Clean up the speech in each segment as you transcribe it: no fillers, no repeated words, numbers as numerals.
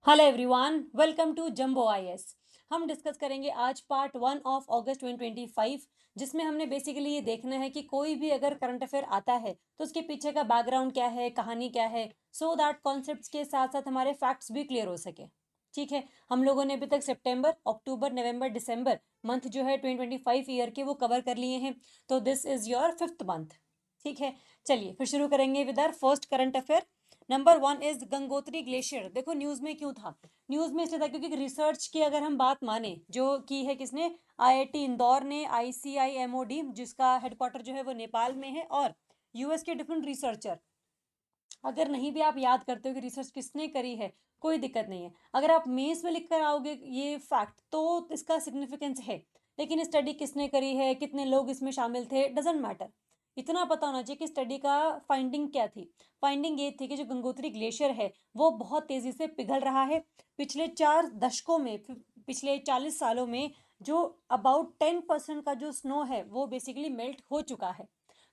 Hello everyone, welcome to jumbo IAS. हम discuss करेंगे आज पार्ट 1 ऑफ अगस्त 2025, जिसमें हमने बेसिकली ये देखना है कि कोई भी अगर करंट अफेयर आता है तो उसके पीछे का बैकग्राउंड क्या है, कहानी क्या है, सो दैट कॉन्सेप्ट्स के साथ साथ हमारे फैक्ट्स भी क्लियर हो सके। ठीक है, हम लोगों ने अभी तक सितंबर, अक्टूबर, नवंबर, दिसंबर मंथ जो है 2025 ईयर के वो कवर कर लिए हैं। तो this is your 5th month. ठीक है, चलिए फिर शुरू करेंगे with our first current affair. Number 1 is Gangotri glacier. देखो न्यूज में क्यों था, न्यूज में इसलिए था क्योंकि रिसर्च की अगर हम बात माने जो की है किसने, आईआईटी इंदौर ने, आईसीआईएमओडी जिसका हेडक्वार्टर जो है वो नेपाल में है, और यूएस के डिफरेंट रिसर्चर। अगर नहीं भी आप याद करते हो कि रिसर्च किसने करी है, कोई दिक्कत नहीं है। अगर आप मेंस में लिख कर आओगे ये फैक्ट तो इसका सिग्निफिकेंस है, लेकिन स्टडी किसने करी है, कितने लोग इसमें शामिल थे, डजेंट मैटर। इतना पता होना चाहिए कि स्टडी का फाइंडिंग क्या थी। फाइंडिंग ये थी कि जो गंगोत्री ग्लेशियर है वो बहुत तेजी से पिघल रहा है। पिछले 4 दशकों में, पिछले 40 सालों में जो अबाउट 10% का जो स्नो है वो बेसिकली मेल्ट हो चुका है।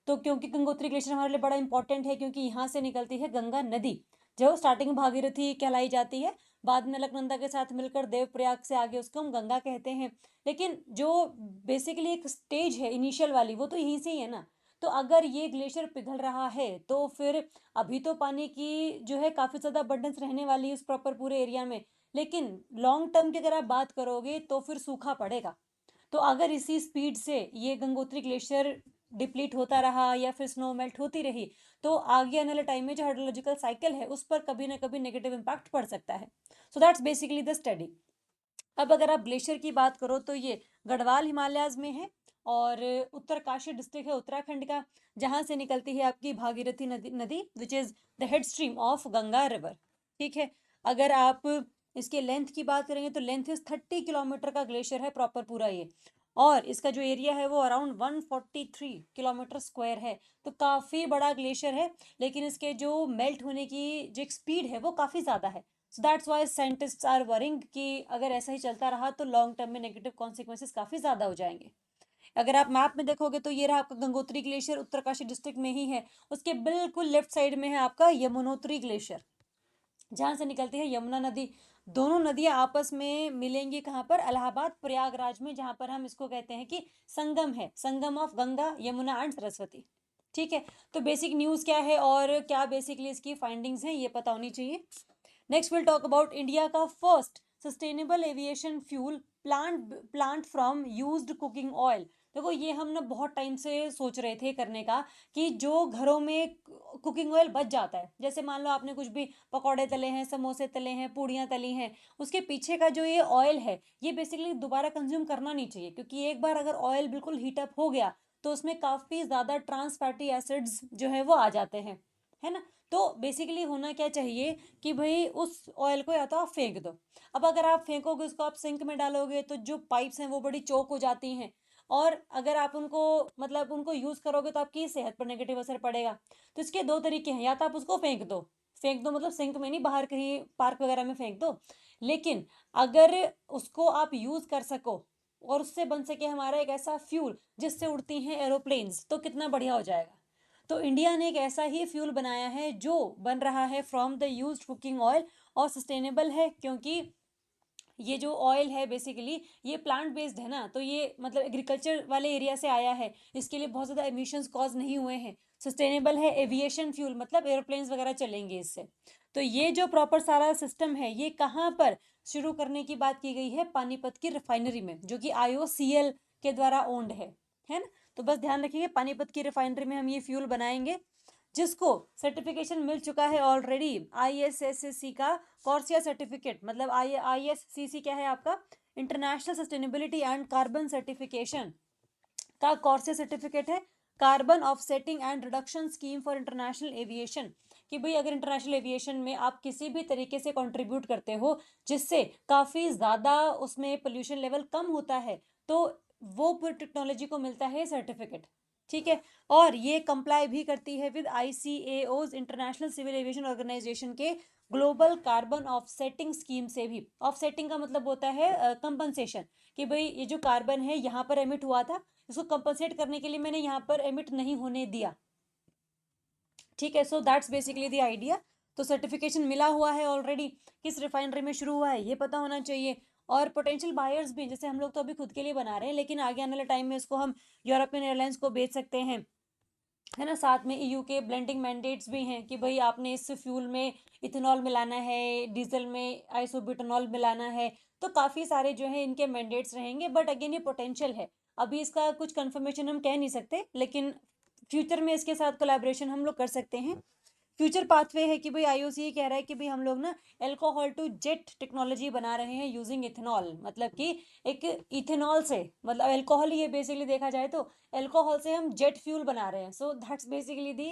तो क्योंकि गंगोत्री ग्लेशियर हमारे लिए बड़ा इंपॉर्टेंट है, क्योंकि यहाँ से निकलती है गंगा नदी, जो स्टार्टिंग में भागीरथी कहलाई जाती है, बाद में अलकनंदा के साथ मिलकर देवप्रयाग से आगे उसको हम गंगा कहते हैं। लेकिन जो बेसिकली एक स्टेज है इनिशियल वाली, वो तो यहीं से ही है ना। तो अगर ये ग्लेशियर पिघल रहा है तो फिर अभी तो पानी की जो है काफी ज्यादा अबंडेंस रहने वाली है उस प्रॉपर पूरे एरिया में, लेकिन लॉन्ग टर्म की अगर आप बात करोगे तो फिर सूखा पड़ेगा। तो अगर इसी स्पीड से ये गंगोत्री ग्लेशियर डिप्लीट होता रहा या फिर स्नो मेल्ट होती रही तो आगे आने वाले टाइम में जो हाइड्रोलॉजिकल साइकिल है उस पर कभी ना कभी नेगेटिव इम्पैक्ट पड़ सकता है। So that's basically the study. अब अगर आप ग्लेशियर की बात करो तो ये गढ़वाल हिमालयाज में है, और उत्तरकाशी डिस्ट्रिक्ट है उत्तराखंड का, जहां से निकलती है आपकी भागीरथी नदी which is the head stream of Ganga river. ठीक है, अगर आप इसके लेंथ की बात करेंगे तो लेंथ इज 30 किलोमीटर का ग्लेशियर है प्रॉपर पूरा ये, और इसका जो एरिया है वो अराउंड 143 किलोमीटर स्क्वायर है। तो काफी बड़ा ग्लेशियर है, लेकिन इसके जो मेल्ट होने की जो स्पीड है वो काफी ज्यादा है। So that's why scientists are worrying कि अगर ऐसा ही चलता रहा तो लॉन्ग टर्म में नेगेटिव कॉन्सिक्वेंसेस काफी ज्यादा हो जाएंगे। अगर आप मैप में देखोगे तो ये रहा आपका गंगोत्री ग्लेशियर उत्तरकाशी डिस्ट्रिक्ट में ही है। उसके बिल्कुल लेफ्ट साइड में है आपका यमुनोत्री ग्लेशियर, जहां से निकलती है यमुना नदी। दोनों नदियां आपस में मिलेंगी कहाँ पर, इलाहाबाद प्रयागराज में, जहां पर हम इसको कहते हैं कि संगम है, संगम ऑफ गंगा यमुना एंड सरस्वती। ठीक है, तो बेसिक न्यूज क्या है और क्या बेसिकली इसकी फाइंडिंग्स हैं ये पता होनी चाहिए। Next will talk about India का first sustainable aviation fuel plant from used cooking oil. देखो ये हम ना बहुत टाइम से सोच रहे थे करने का, कि जो घरों में कुकिंग ऑयल बच जाता है, जैसे मान लो आपने कुछ भी पकौड़े तले हैं, समोसे तले हैं, पूड़ियाँ तली हैं, उसके पीछे का जो ये ऑयल है ये बेसिकली दोबारा कंज्यूम करना नहीं चाहिए, क्योंकि एक बार अगर ऑयल बिल्कुल हीटअप हो गया तो उसमें काफ़ी ज़्यादा ट्रांस फैटी एसिड्स जो है वो आ जाते हैं, है ना। तो बेसिकली होना क्या चाहिए कि भाई उस ऑयल को या तो आप फेंक दो। अब अगर आप फेंकोगे उसको, आप सिंक में डालोगे तो जो पाइप्स हैं वो बड़ी चोक हो जाती हैं, और अगर आप उनको मतलब उनको यूज करोगे तो आपकी सेहत पर नेगेटिव असर पड़ेगा। तो इसके दो तरीके हैं, या तो आप उसको फेंक दो, फेंक दो मतलब सिंक में नहीं, बाहर कहीं पार्क वगैरह में फेंक दो। लेकिन अगर उसको आप यूज कर सको और उससे बन सके हमारा एक ऐसा फ्यूल जिससे उड़ती हैं एरोप्लेन्स, तो कितना बढ़िया हो जाएगा। तो इंडिया ने एक ऐसा ही फ्यूल बनाया है जो बन रहा है from the used cooking oil, और सस्टेनेबल है, क्योंकि ये जो ऑयल है बेसिकली ये प्लांट बेस्ड है ना, तो ये मतलब एग्रीकल्चर वाले एरिया से आया है, इसके लिए बहुत ज़्यादा एमिशंस कॉज नहीं हुए हैं। सस्टेनेबल है, एविएशन फ्यूल मतलब एरोप्लेन्स वगैरह चलेंगे इससे। तो ये जो प्रॉपर सारा सिस्टम है ये कहाँ पर शुरू करने की बात की गई है, पानीपत की रिफाइनरी में, जो कि आईओसीएल के द्वारा ओन्ड है ना। तो बस ध्यान रखिए पानीपत की रिफाइनरी में हम ये फ्यूल बनाएंगे, जिसको सर्टिफिकेशन मिल चुका है ऑलरेडी आईएसएससी का कॉर्सिया सर्टिफिकेट। मतलब आईएससीसी क्या है आपका, international sustainability and carbon certification का कॉर्सिया सर्टिफिकेट है, carbon offsetting and reduction scheme for international aviation. कि भाई अगर इंटरनेशनल एविएशन में आप किसी भी तरीके से कंट्रीब्यूट करते हो जिससे काफ़ी ज़्यादा उसमें पोल्यूशन लेवल कम होता है, तो वो पूरी टेक्नोलॉजी को मिलता है सर्टिफिकेट। ठीक है, और ये कंप्लाई भी करती है with ICAO's international civil aviation organisation के ग्लोबल कार्बन ऑफसेटिंग स्कीम से भी। ऑफसेटिंग का मतलब होता है कंपनसेशन, कि भाई ये जो कार्बन है यहाँ पर एमिट हुआ था, इसको कंपनसेट करने के लिए मैंने यहाँ पर एमिट नहीं होने दिया। ठीक है, so that's basically the idea. तो सर्टिफिकेशन मिला हुआ है ऑलरेडी, किस रिफाइनरी में शुरू हुआ है ये पता होना चाहिए। और पोटेंशियल बायर्स भी, जैसे हम लोग तो अभी खुद के लिए बना रहे हैं, लेकिन आगे आने वाले टाइम में इसको हम यूरोपियन एयरलाइंस को बेच सकते हैं, है ना। साथ में ईयू के ब्लेंडिंग मैंडेट्स भी हैं कि भाई आपने इस फ्यूल में इथेनॉल मिलाना है, डीजल में आइसोब्यूटेनॉल मिलाना है। तो काफ़ी सारे जो है इनके मैंडेट्स रहेंगे, बट अगेन ये पोटेंशियल है, अभी इसका कुछ कंफर्मेशन हम कह नहीं सकते, लेकिन फ्यूचर में इसके साथ कोलैबोरेशन हम लोग कर सकते हैं। फ्यूचर पाथवे है कि भाई आईओसी ये कह रहा है कि भाई हम लोग ना एल्कोहल टू जेट टेक्नोलॉजी बना रहे हैं यूजिंग इथेनॉल, मतलब कि एक इथेनॉल से, मतलब एल्कोहल ही है बेसिकली देखा जाए तो, एल्कोहल से हम जेट फ्यूल बना रहे हैं। So that's basically the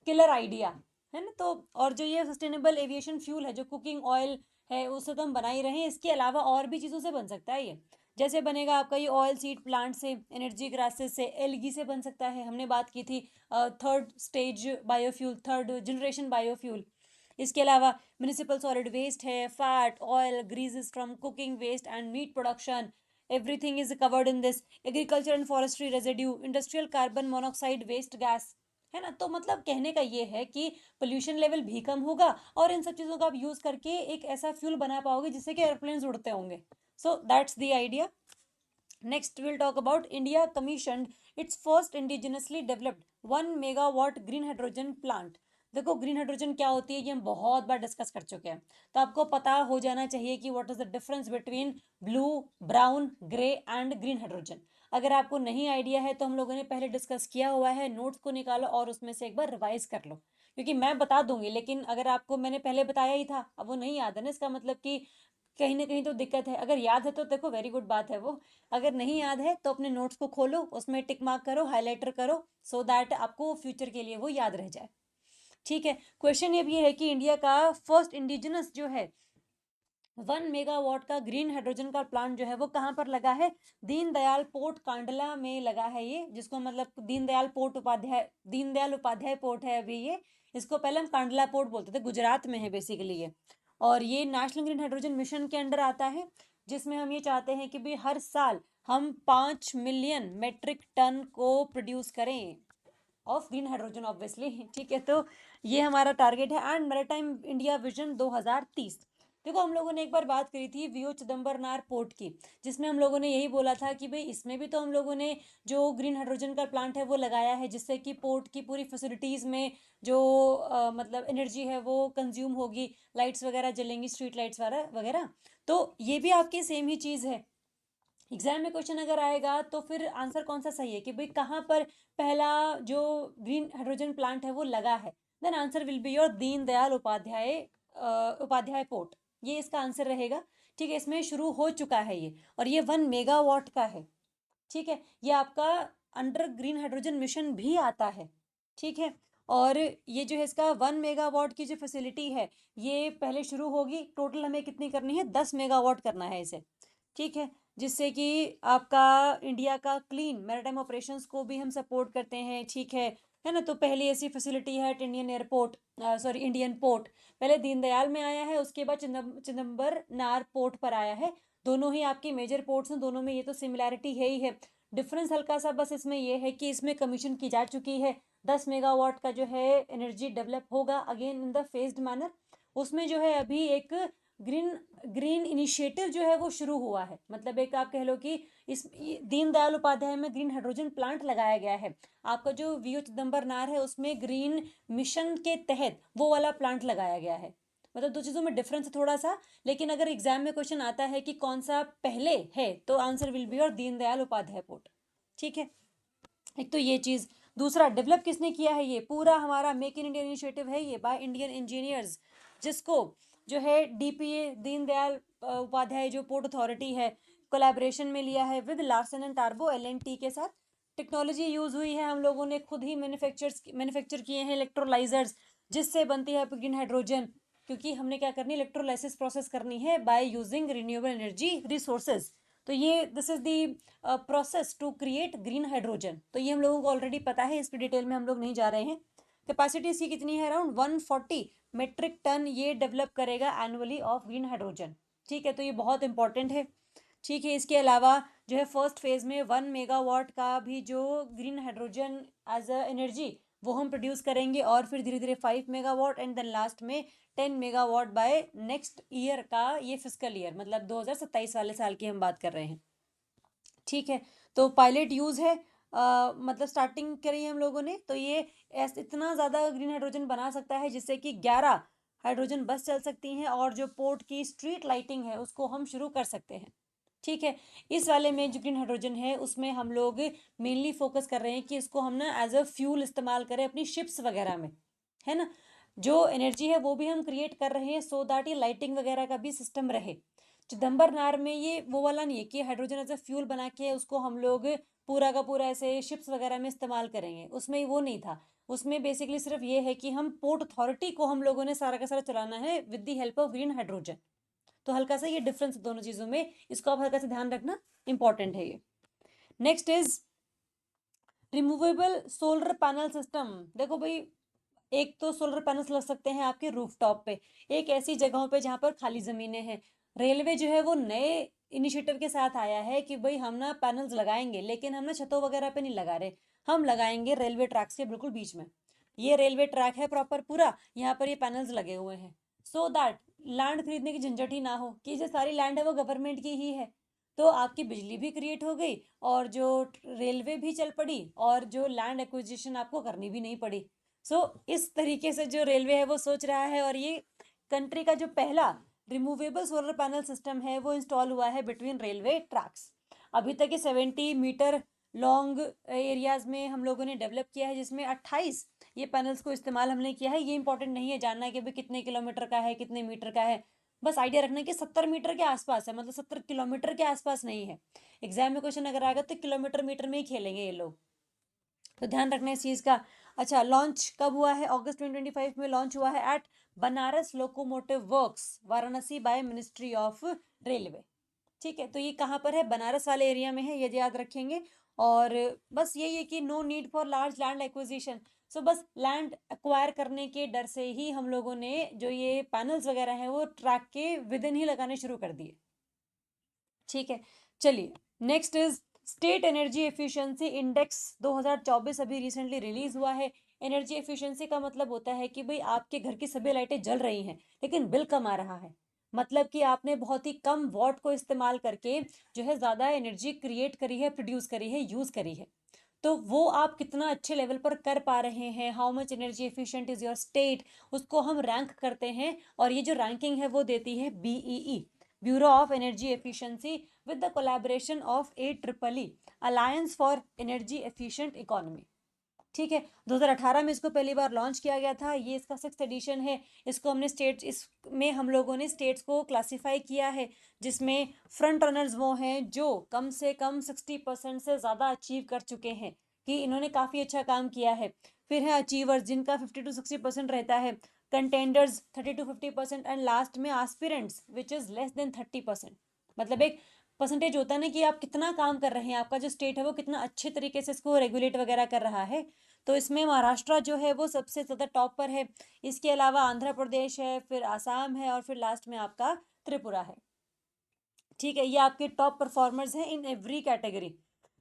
killer idea, है ना। तो और जो ये सस्टेनेबल एविएशन फ्यूल है, जो कुकिंग ऑयल है, उससे तो हम बना ही रहे हैं, इसके अलावा और भी चीज़ों से बन सकता है ये। जैसे बनेगा आपका ये ऑयल सीड प्लांट से, एनर्जी ग्रासेस से, एलगी से बन सकता है, हमने बात की थी third stage biofuel, third generation biofuel. इसके अलावा म्यूनिसिपल सॉलिड वेस्ट है, fat oil greases from cooking waste and meat production, everything is covered in this. Agriculture and forestry residue, industrial carbon monoxide waste gas, है ना। तो मतलब कहने का ये है कि पोल्यूशन लेवल भी कम होगा, और इन सब चीज़ों का आप यूज़ करके एक ऐसा फ्यूल बना पाओगे जिससे कि एयरप्लेन उड़ते होंगे। So that's the idea. Next, we'll talk about India commissioned its first indigenously developed 1 megawatt green hydrogen plant। देखो ग्रीन हाइड्रोजन क्या होती है ये हम बहुत बार डिस्कस कर चुके हैं, तो आपको पता हो जाना चाहिए कि what is the difference between blue, brown, grey and green hydrogen. अगर आपको नहीं आइडिया है तो हम लोगों ने पहले डिस्कस किया हुआ है, नोट्स को निकालो और उसमें से एक बार रिवाइज कर लो, क्योंकि मैं बता दूंगी, लेकिन अगर आपको मैंने पहले बताया ही था अब वो नहीं याद है ना, इसका मतलब कि कहीं ना कहीं तो दिक्कत है। अगर याद है तो देखो वेरी गुड बात है वो, अगर नहीं याद है तो अपने नोट्स को खोलो, उसमें टिक मार्क करो, हाईलाइटर करो, सो दैट आपको फ्यूचर के लिए वो याद रह जाए। ठीक है, क्वेश्चन ये भी है कि इंडिया का फर्स्ट इंडिजिनस जो है 1 मेगावाट का ग्रीन हाइड्रोजन का प्लांट जो है वो कहाँ पर लगा है? दीनदयाल पोर्ट कांडला में लगा है ये, जिसको मतलब दीनदयाल उपाध्याय पोर्ट है अभी ये, इसको पहले हम कांडला पोर्ट बोलते थे, गुजरात में है बेसिकली ये। और ये नेशनल ग्रीन हाइड्रोजन मिशन के अंडर आता है, जिसमें हम ये चाहते हैं कि भाई हर साल हम 5 मिलियन मेट्रिक टन को प्रोड्यूस करें ऑफ ग्रीन हाइड्रोजन ऑब्वियसली। ठीक है, तो ये हमारा टारगेट है। And maritime India vision 2030। देखो हम लोगों ने एक बार बात करी थी वीओ चिदम्बरनार पोर्ट की, जिसमें हम लोगों ने यही बोला था कि भाई इसमें भी तो हम लोगों ने जो ग्रीन हाइड्रोजन का प्लांट है वो लगाया है, जिससे कि पोर्ट की पूरी फैसिलिटीज़ में जो मतलब एनर्जी है वो कंज्यूम होगी, लाइट्स वगैरह जलेंगी, स्ट्रीट लाइट्स वगैरह वगैरह। तो ये भी आपकी सेम ही चीज़ है। एग्जाम में क्वेश्चन अगर आएगा तो फिर आंसर कौन सा सही है कि भाई कहाँ पर पहला जो ग्रीन हाइड्रोजन प्लांट है वो लगा है, then answer will be your Deendayal Upadhyay port, ये इसका आंसर रहेगा। ठीक है, इसमें शुरू हो चुका है ये, और ये 1 मेगावाट का है। ठीक है, ये आपका अंडर ग्रीन हाइड्रोजन मिशन भी आता है। ठीक है, और ये जो है इसका 1 मेगावाट की जो फैसिलिटी है ये पहले शुरू होगी, टोटल हमें कितनी करनी है? 10 मेगावाट करना है इसे। ठीक है, जिससे कि आपका इंडिया का क्लीन मैरीटाइम ऑपरेशंस को भी हम सपोर्ट करते हैं। ठीक है ना। तो पहली ऐसी फैसिलिटी है at Indian airport, sorry Indian port, पहले दीनदयाल में आया है, उसके बाद चिदम्बरनार पोर्ट पर आया है। दोनों ही आपकी मेजर पोर्ट्स हैं, दोनों में ये तो सिमिलैरिटी है ही है। डिफरेंस हल्का सा बस इसमें ये है कि इसमें कमीशन की जा चुकी है, 10 मेगावाट का जो है एनर्जी डेवलप होगा again in the phased manner. उसमें जो है अभी एक ग्रीन ग्रीन इनिशिएटिव जो है वो शुरू हुआ है, मतलब एक आप कह लो कि इस दीनदयाल उपाध्याय में ग्रीन हाइड्रोजन प्लांट लगाया गया है। आपका जो वीओ चिदम्बरनार है उसमें ग्रीन मिशन के तहत वो वाला प्लांट लगाया गया है। मतलब दो चीज़ों में डिफरेंस है थोड़ा सा, लेकिन अगर एग्जाम में क्वेश्चन आता है कि कौन सा पहले है तो आंसर विल बी और दीनदयाल उपाध्याय पोर्ट। ठीक है, एक तो ये चीज़। दूसरा, डेवलप किसने किया है? ये पूरा हमारा मेक इन इंडिया इनिशिएटिव है ये, बाय इंडियन इंजीनियर्स, जिसको जो है डीपीए दीनदयाल उपाध्याय जो पोर्ट अथॉरिटी है कोलैबोरेशन में लिया है विद लार्सन एंड टार्बो एलएनटी के साथ। टेक्नोलॉजी यूज़ हुई है, हम लोगों ने खुद ही मैन्युफैक्चर किए हैं इलेक्ट्रोलाइजर्स, जिससे बनती है ग्रीन हाइड्रोजन, क्योंकि हमने क्या करनी है, इलेक्ट्रोलाइसिस प्रोसेस करनी है by using renewable energy resources. तो ये this is the process to create green hydrogen. तो ये हम लोगों को ऑलरेडी पता है, इस पर डिटेल में हम लोग नहीं जा रहे हैं। कैपेसिटी इसकी कितनी है? अराउंड 140 मेट्रिक टन ये डेवलप करेगा एनुअली ऑफ ग्रीन हाइड्रोजन। ठीक है, तो ये बहुत इंपॉर्टेंट है। ठीक है, इसके अलावा जो है फर्स्ट फेज में 1 मेगावाट का भी जो green hydrogen as a energy वो हम प्रोड्यूस करेंगे, और फिर धीरे धीरे 5 मेगावाट एंड देन लास्ट में 10 मेगावाट बाय नेक्स्ट ईयर का, ये फिजिकल ईयर मतलब 2027 वाले साल की हम बात कर रहे हैं। ठीक है, तो पायलट यूज़ है, मतलब स्टार्टिंग करी है हम लोगों ने, तो ये इतना ज़्यादा ग्रीन हाइड्रोजन बना सकता है जिससे कि 11 हाइड्रोजन बस चल सकती हैं, और जो पोर्ट की स्ट्रीट लाइटिंग है उसको हम शुरू कर सकते हैं। ठीक है, इस वाले में जो ग्रीन हाइड्रोजन है उसमें हम लोग मेनली फोकस कर रहे हैं कि इसको हम ना एज अ फ्यूल इस्तेमाल करें अपनी शिप्स वगैरह में, है ना। जो एनर्जी है वो भी हम क्रिएट कर रहे हैं सो दैट ये लाइटिंग वगैरह का भी सिस्टम रहे। चिदम्बरनार में ये वो वाला नहीं है कि हाइड्रोजन एज अ फ्यूल बना के उसको हम लोग पूरा का पूरा ऐसे शिप्स वगैरह में इस्तेमाल करेंगे, उसमें वो नहीं था। उसमें बेसिकली सिर्फ ये है कि हम पोर्ट अथॉरिटी को हम लोगों ने सारा का सारा चलाना है with the help of green hydrogen. तो हल्का सा ये डिफरेंस है दोनों चीज़ों में, इसको आप हल्का सा ध्यान रखना, इंपॉर्टेंट है ये। Next is removable solar panel system. देखो भाई, एक तो सोलर पैनल्स लग सकते हैं आपके रूफटॉप पे, एक ऐसी जगहों पे जहाँ पर खाली ज़मीनें हैं। रेलवे जो है वो नए इनिशिएटिव के साथ आया है कि भाई हम ना पैनल्स लगाएंगे, लेकिन हम ना छतों वगैरह पे नहीं लगा रहे, हम लगाएंगे रेलवे ट्रैक्स के बिल्कुल बीच में। ये रेलवे ट्रैक है प्रॉपर पूरा, यहाँ पर ये पैनल्स लगे हुए हैं सो दैट लैंड खरीदने की झंझट ही ना हो, कि जो सारी लैंड है वो गवर्नमेंट की ही है। तो आपकी बिजली भी क्रिएट हो गई, और जो रेलवे भी चल पड़ी, और जो लैंड एक्विजिशन आपको करनी भी नहीं पड़ी। सो इस तरीके से जो रेलवे है वो सोच रहा है, और ये कंट्री का जो पहला रिमूवेबल सोलर पैनल सिस्टम है वो इंस्टॉल हुआ है बिटवीन रेलवे ट्रैक्स। अभी तक ये 70 मीटर लॉन्ग एरियाज में हम लोगों ने डेवलप किया है, जिसमें 28 ये पैनल्स को इस्तेमाल हमने किया है। ये इंपॉर्टेंट नहीं है जानना कि भाई कितने किलोमीटर का है कितने मीटर का है, बस आइडिया रखना कि 70 मीटर के आसपास है, मतलब 70 किलोमीटर के आसपास नहीं है। एग्जाम में क्वेश्चन अगर आएगा तो किलोमीटर मीटर में ही खेलेंगे ये लोग, तो ध्यान रखना इस चीज़ का। अच्छा, लॉन्च कब हुआ है? अगस्त 2025 में लॉन्च हुआ है at Banaras locomotive works Varanasi by ministry of railway. ठीक है, तो ये कहाँ पर है? बनारस वाले एरिया में है, ये याद रखेंगे। और बस यही है कि no need for large land acquisition. So बस लैंड एक्वायर करने के डर से ही हम लोगों ने जो ये पैनल्स वगैरह हैं वो ट्रैक के विद इन ही लगाने शुरू कर दिए। ठीक है, चलिए next is state energy efficiency index 2024 अभी रिसेंटली रिलीज हुआ है। एनर्जी एफिशिएंसी का मतलब होता है कि भाई आपके घर की सभी लाइटें जल रही हैं लेकिन बिल कम आ रहा है, मतलब कि आपने बहुत ही कम वॉट को इस्तेमाल करके जो है ज़्यादा एनर्जी क्रिएट करी है, प्रोड्यूस करी है, यूज़ करी है। तो वो आप कितना अच्छे लेवल पर कर पा रहे हैं, how much energy efficient is your state, उसको हम रैंक करते हैं। और ये जो रैंकिंग है वो देती है BEE, bureau of energy efficiency, with the collaboration of AEEE alliance for energy efficient economy. ठीक है, 2018 में इसको पहली बार लॉन्च किया गया था, ये इसका 6th एडिशन है। इसको हमने स्टेट्स, इसमें हम लोगों ने स्टेट्स को क्लासिफाई किया है, जिसमें फ्रंट रनर्स वो हैं जो कम से कम 60% से ज़्यादा अचीव कर चुके हैं, कि इन्होंने काफ़ी अच्छा काम किया है। फिर है अचीवर्स जिनका 50 to 60% रहता है, कंटेंडर्स 30 to 50%, एंड लास्ट में aspirants which is less than 30%। मतलब एक परसेंटेज होता है ना कि आप कितना काम कर रहे हैं, आपका जो स्टेट है वो कितना अच्छे तरीके से इसको रेगुलेट वगैरह कर रहा है। तो इसमें महाराष्ट्र जो है वो सबसे ज़्यादा टॉप पर है। इसके अलावा आंध्र प्रदेश है, फिर आसाम है, और फिर लास्ट में आपका त्रिपुरा है। ठीक है, ये आपके टॉप परफॉर्मर्स हैं इन एवरी कैटेगरी,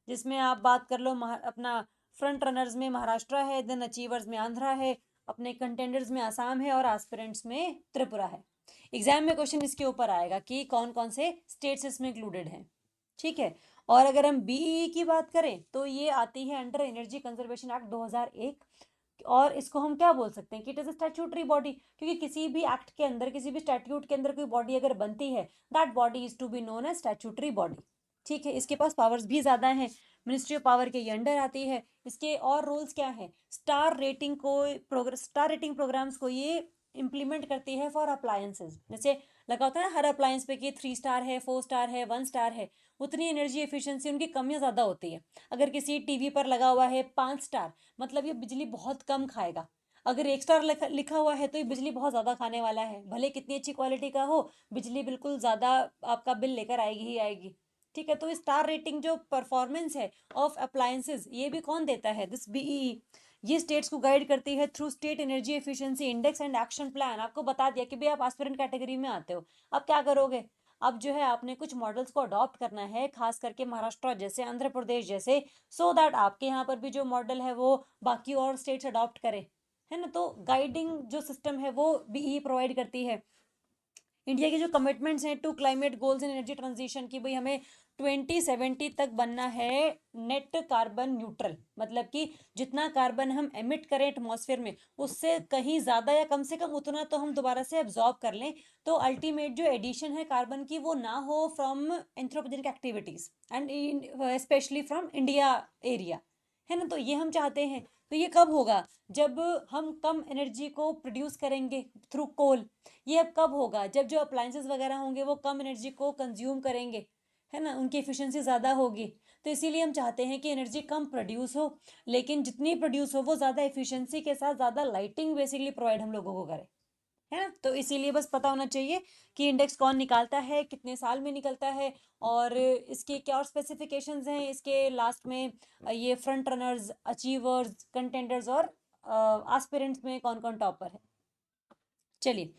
जिसमें आप बात कर लो अपना फ्रंट रनर्स में महाराष्ट्र है, देन अचीवर्स में आंध्रा है, अपने कंटेंडर्स में आसाम है, और एस्पिरेंट्स में त्रिपुरा है। एग्जाम में क्वेश्चन इसके ऊपर आएगा कि कौन कौन से स्टेट्स इसमें इंक्लूडेड हैं। ठीक है, और अगर हम बीई की बात करें तो ये आती है अंडर एनर्जी कंजर्वेशन एक्ट 2001, और इसको हम क्या बोल सकते हैं कि it is a statutory body, क्योंकि किसी भी एक्ट के अंदर, किसी भी स्टैट्यूट के अंदर कोई बॉडी अगर बनती है, that body is to be known as statutory body. ठीक है, इसके पास पावर्स भी ज़्यादा हैं, मिनिस्ट्री ऑफ पावर के ये अंडर आती है। इसके और रोल्स क्या हैं? स्टार रेटिंग प्रोग्राम्स को ये इम्प्लीमेंट करती है फॉर अप्लायंसेज। जैसे लगा होता है ना हर अप्लायंस पे कि 3 स्टार है, 4 स्टार है, 1 स्टार है, उतनी एनर्जी एफिशिएंसी उनकी कमियाँ ज़्यादा होती है। अगर किसी टीवी पर लगा हुआ है 5 स्टार, मतलब ये बिजली बहुत कम खाएगा। अगर 1 स्टार लिखा हुआ है तो ये बिजली बहुत ज़्यादा खाने वाला है, भले कितनी अच्छी क्वालिटी का हो, बिजली बिल्कुल ज़्यादा आपका बिल लेकर आएगी ही आएगी। ठीक है, तो स्टार रेटिंग जो परफॉर्मेंस है ऑफ अप्लायंसेज, ये भी कौन देता है? This BEE. ये स्टेट्स को गाइड करती है through state energy efficiency index and action plan. आपको बता दिया कि भाई आप एस्पिरेंट कैटेगरी में आते हो, अब क्या करोगे? अब जो है आपने कुछ मॉडल्स को अडॉप्ट करना है, खास करके महाराष्ट्र जैसे, आंध्र प्रदेश जैसे, सो दैट आपके यहाँ पर भी जो मॉडल है वो बाकी और स्टेट्स अडॉप्ट करें, है ना। तो गाइडिंग जो सिस्टम है वो बीई प्रोवाइड करती है। इंडिया के जो कमिटमेंट्स हैं to climate goals and energy transition की, भाई हमें 2070 तक बनना है नेट कार्बन न्यूट्रल, मतलब कि जितना कार्बन हम एमिट करें एटमॉस्फेयर में उससे कहीं ज़्यादा या कम से कम उतना तो हम दोबारा से एब्जॉर्ब कर लें। तो अल्टीमेट जो एडिशन है कार्बन की वो ना हो from anthropogenic activities and specially from India area, है ना। तो ये हम चाहते हैं। तो ये कब होगा? जब हम कम एनर्जी को प्रोड्यूस करेंगे थ्रू कोल। ये अब कब होगा? जब जो अप्लायंसेस वगैरह होंगे वो कम एनर्जी को कंज्यूम करेंगे, है ना, उनकी एफिशिएंसी ज़्यादा होगी। तो इसीलिए हम चाहते हैं कि एनर्जी कम प्रोड्यूस हो, लेकिन जितनी प्रोड्यूस हो वो ज़्यादा एफिशिएंसी के साथ ज़्यादा लाइटिंग बेसिकली प्रोवाइड हम लोगों को करे, है ना। तो इसीलिए बस पता होना चाहिए कि इंडेक्स कौन निकालता है, कितने साल में निकलता है, और इसके क्या और स्पेसिफिकेशंस हैं इसके लास्ट में, ये फ्रंट रनर्स, अचीवर्स, कंटेंडर्स और एस्पिरेंट्स में कौन कौन टॉपर है। चलिए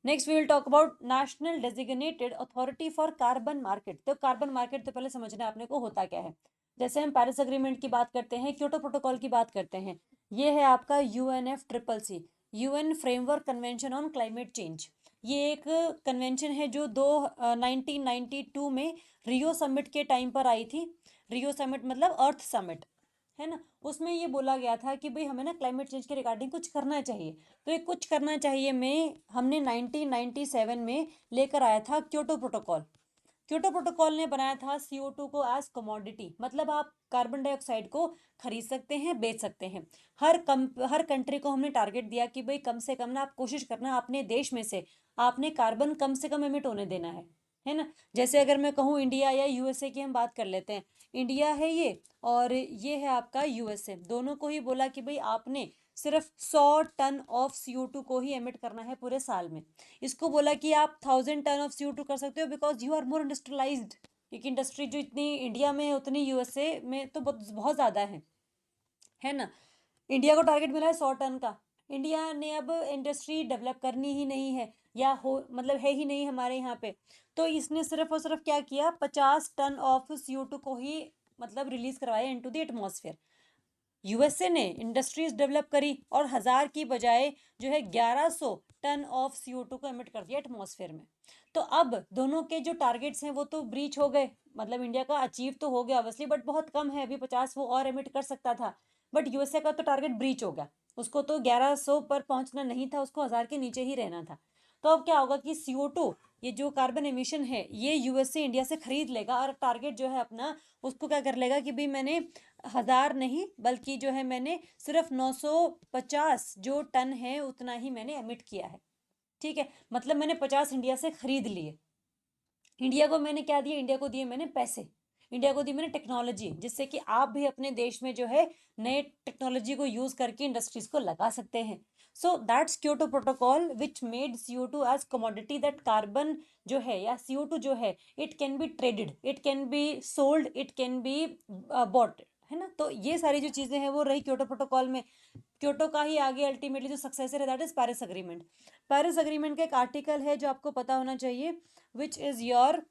next we will talk about national designated authority for carbon market. तो कार्बन मार्केट तो पहले समझना है आपने को होता क्या है। जैसे हम पेरिस अग्रीमेंट की बात करते हैं, क्योटो प्रोटोकॉल की बात करते हैं, ये है आपका UNFCCC, UN framework convention on climate change. ये एक कन्वेंशन है जो 1992 में रियो समिट के टाइम पर आई थी। रियो समिट मतलब अर्थ समिट, है ना। उसमें ये बोला गया था कि भाई हमें ना क्लाइमेट चेंज के रिगार्डिंग कुछ करना चाहिए। तो ये कुछ करना चाहिए में हमने 1997 में लेकर आया था क्योटो प्रोटोकॉल। क्योटो प्रोटोकॉल ने बनाया था CO2 को एज कमोडिटी, मतलब आप कार्बन डाइऑक्साइड को खरीद सकते हैं, बेच सकते हैं। हर कंट्री को हमने टारगेट दिया कि भाई कम से कम ना आप कोशिश करना अपने देश में से आपने कार्बन कम से कम एमिट होने देना है ना। जैसे अगर मैं कहूँ इंडिया या यूएसए की हम बात कर लेते हैं, इंडिया है ये और ये है आपका यूएसए, दोनों को ही बोला कि भाई आपने सिर्फ 100 टन ऑफ CO2 को ही एमिट करना है पूरे साल में। इसको बोला कि आप 1000 टन ऑफ CO2 कर सकते हो because you are more industrialised, क्योंकि इंडस्ट्री जो इतनी इंडिया में है उतनी यूएसए में तो बहुत बहुत ज़्यादा है ना। इंडिया को टारगेट मिला है 100 टन का। इंडिया ने अब इंडस्ट्री डेवलप करनी ही नहीं है, या हो मतलब है ही नहीं हमारे यहाँ पे। तो इसने सिर्फ और सिर्फ क्या किया, 50 टन ऑफ CO2 को ही मतलब रिलीज करवाया इनटू द एटमॉस्फेयर। यूएसए ने इंडस्ट्रीज डेवलप करी और 1000 की बजाय जो है 1100 टन ऑफ CO2 को एमिट कर दिया एटमॉस्फेयर में। तो अब दोनों के जो टारगेट्स हैं वो तो ब्रीच हो गए, मतलब इंडिया का अचीव तो हो गया ऑब्वियसली, बट बहुत कम है, अभी 50 वो और एमिट कर सकता था। बट यूएसए का तो टारगेट ब्रीच हो गया, उसको तो 1100 पर पहुंचना नहीं था, उसको 1000 के नीचे ही रहना था। तो अब क्या होगा कि CO2, ये जो कार्बन एमिशन है, ये यूएसए इंडिया से खरीद लेगा और टारगेट जो है अपना उसको क्या कर लेगा कि भाई मैंने 1000 नहीं बल्कि जो है मैंने सिर्फ 950 जो टन है उतना ही मैंने एमिट किया है। ठीक है, मतलब मैंने 50 इंडिया से खरीद लिए। इंडिया को मैंने क्या दिया? इंडिया को दिए मैंने पैसे, इंडिया को दी मैंने टेक्नोलॉजी, जिससे कि आप भी अपने देश में जो है नए टेक्नोलॉजी को यूज करके इंडस्ट्रीज को लगा सकते हैं। So that's Kyoto protocol which made CO2 as commodity, that carbon जो है या CO2 जो है it can be traded, it can be sold, it can be bought, है ना। तो ये सारी जो चीजें हैं वो रही क्योटो प्रोटोकॉल में। क्योटो का ही आगे अल्टीमेटली जो सक्सेसर है that is Paris agreement. Paris agreement का एक आर्टिकल है जो आपको पता होना चाहिए, विच इज योर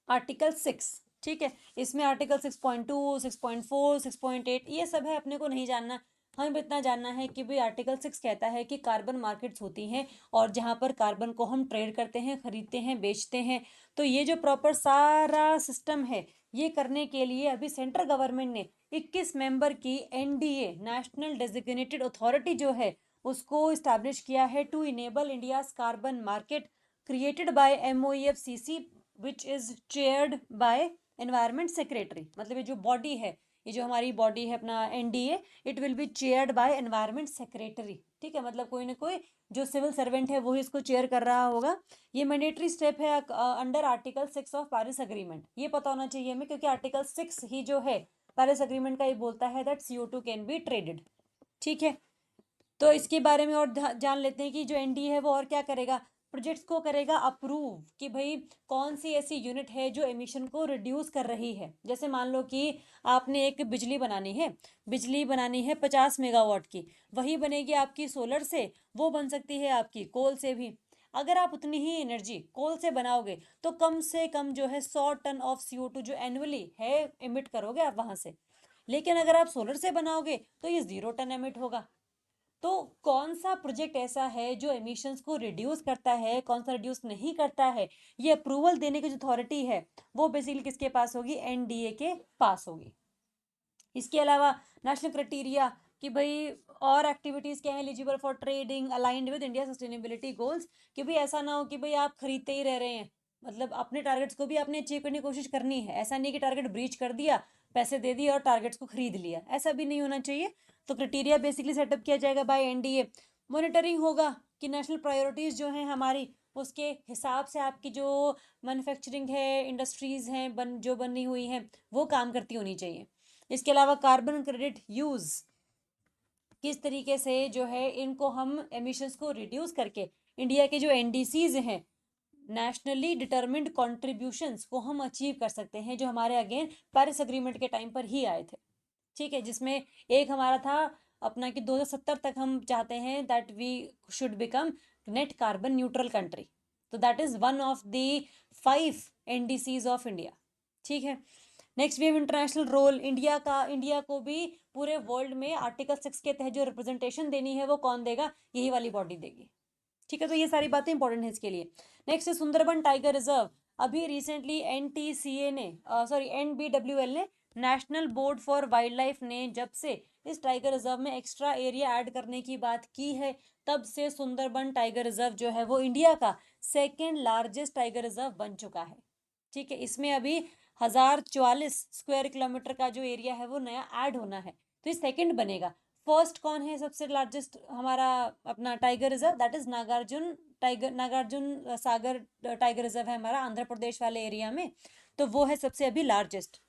आर्टिकल 6। ठीक है, इसमें आर्टिकल 6.2, 6.4, 6.8 ये सब है, अपने को नहीं जानना। हमें इतना जानना है कि भाई आर्टिकल 6 कहता है कि कार्बन मार्केट्स होती हैं और जहाँ पर कार्बन को हम ट्रेड करते हैं, खरीदते हैं, बेचते हैं। तो ये जो प्रॉपर सारा सिस्टम है, ये करने के लिए अभी सेंट्रल गवर्नमेंट ने 21 मेंबर की NDA, नेशनल डेजिग्नेटेड अथॉरिटी जो है उसको इस्टेब्लिश किया है to enable India's carbon market, created by MOEFCC which is chaired by environment secretary. मतलब ये जो बॉडी है, ये जो हमारी बॉडी है अपना NDA, it will be chaired by environment secretary. ठीक है, मतलब कोई ना कोई जो सिविल सर्वेंट है वही इसको चेयर कर रहा होगा। ये मैंडेटरी स्टेप है under article 6 of Paris agreement, ये पता होना चाहिए हमें, क्योंकि आर्टिकल 6 ही जो है पेरिस अग्रीमेंट का ये बोलता है that CO2 can be traded. ठीक है, तो इसके बारे में और जान लेते हैं कि जो NDA है वो और क्या करेगा। प्रोजेक्ट्स को करेगा अप्रूव कि भाई कौन सी ऐसी यूनिट है जो एमिशन को रिड्यूस कर रही है। जैसे मान लो कि आपने एक बिजली बनानी है 50 मेगावाट की, वही बनेगी आपकी सोलर से, वो बन सकती है आपकी कोल से भी। अगर आप उतनी ही एनर्जी कोल से बनाओगे तो कम से कम जो है 100 टन ऑफ CO2 जो एनुअली है एमिट करोगे आप वहां से। लेकिन अगर आप सोलर से बनाओगे तो ये 0 टन एमिट होगा। तो कौन सा प्रोजेक्ट ऐसा है जो एमिशंस को रिड्यूस करता है, कौन सा रिड्यूस नहीं करता है, ये अप्रूवल देने की जो अथॉरिटी है वो बेसिकली किसके पास होगी? एनडीए के पास होगी। इसके अलावा नेशनल क्राइटेरिया कि भाई और एक्टिविटीज क्या है eligible for trading aligned with India sustainability goals, कि भाई ऐसा ना हो कि भाई आप खरीदते ही रह रहे हैं, मतलब अपने टारगेट्स को भी आपने अचीव करने की कोशिश करनी है। ऐसा नहीं कि टारगेट ब्रीच कर दिया, पैसे दे दिए और टारगेट्स को खरीद लिया, ऐसा भी नहीं होना चाहिए। तो क्राइटेरिया बेसिकली सेटअप किया जाएगा बाय एनडीए। मॉनिटरिंग होगा कि नेशनल प्रायोरिटीज जो हैं हमारी उसके हिसाब से आपकी जो मैन्युफैक्चरिंग है, इंडस्ट्रीज हैं जो बनी हुई हैं वो काम करती होनी चाहिए। इसके अलावा कार्बन क्रेडिट यूज, किस तरीके से जो है इनको हम एमिशंस को रिड्यूस करके इंडिया के जो एनडीसीज हैं, नेशनली डिटरमिन्ड कॉन्ट्रीब्यूशंस को हम अचीव कर सकते हैं, जो हमारे अगेन पेरिस अग्रीमेंट के टाइम पर ही आए थे। ठीक है, जिसमें एक हमारा था अपना कि 2070 तक हम चाहते हैं that we should become net carbon neutral country. तो that is one of the 5 NDCs of India. ठीक है, next we have international role India को भी पूरे वर्ल्ड में आर्टिकल 6 के तहत जो रिप्रेजेंटेशन देनी है वो कौन देगा? यही वाली बॉडी देगी। ठीक है, तो ये सारी बातें इंपॉर्टेंट है इसके लिए। नेक्स्ट है सुंदरबन टाइगर रिजर्व। अभी रिसेंटली एनटीसीए ने एनबीडब्ल्यूएल ने, national board for wild life ने जब से इस टाइगर रिजर्व में एक्स्ट्रा एरिया ऐड करने की बात की है, तब से सुंदरबन टाइगर रिजर्व जो है वो इंडिया का सेकेंड लार्जेस्ट टाइगर रिजर्व बन चुका है। ठीक है, इसमें अभी 1044 स्क्वायर किलोमीटर का जो एरिया है वो नया ऐड होना है, तो ये सेकंड बनेगा। फर्स्ट कौन है सबसे लार्जेस्ट हमारा अपना tiger reserve? That is Nagarjuna Sagar tiger reserve है हमारा आंध्र प्रदेश वाले एरिया में, तो वो है सबसे अभी लार्जेस्ट।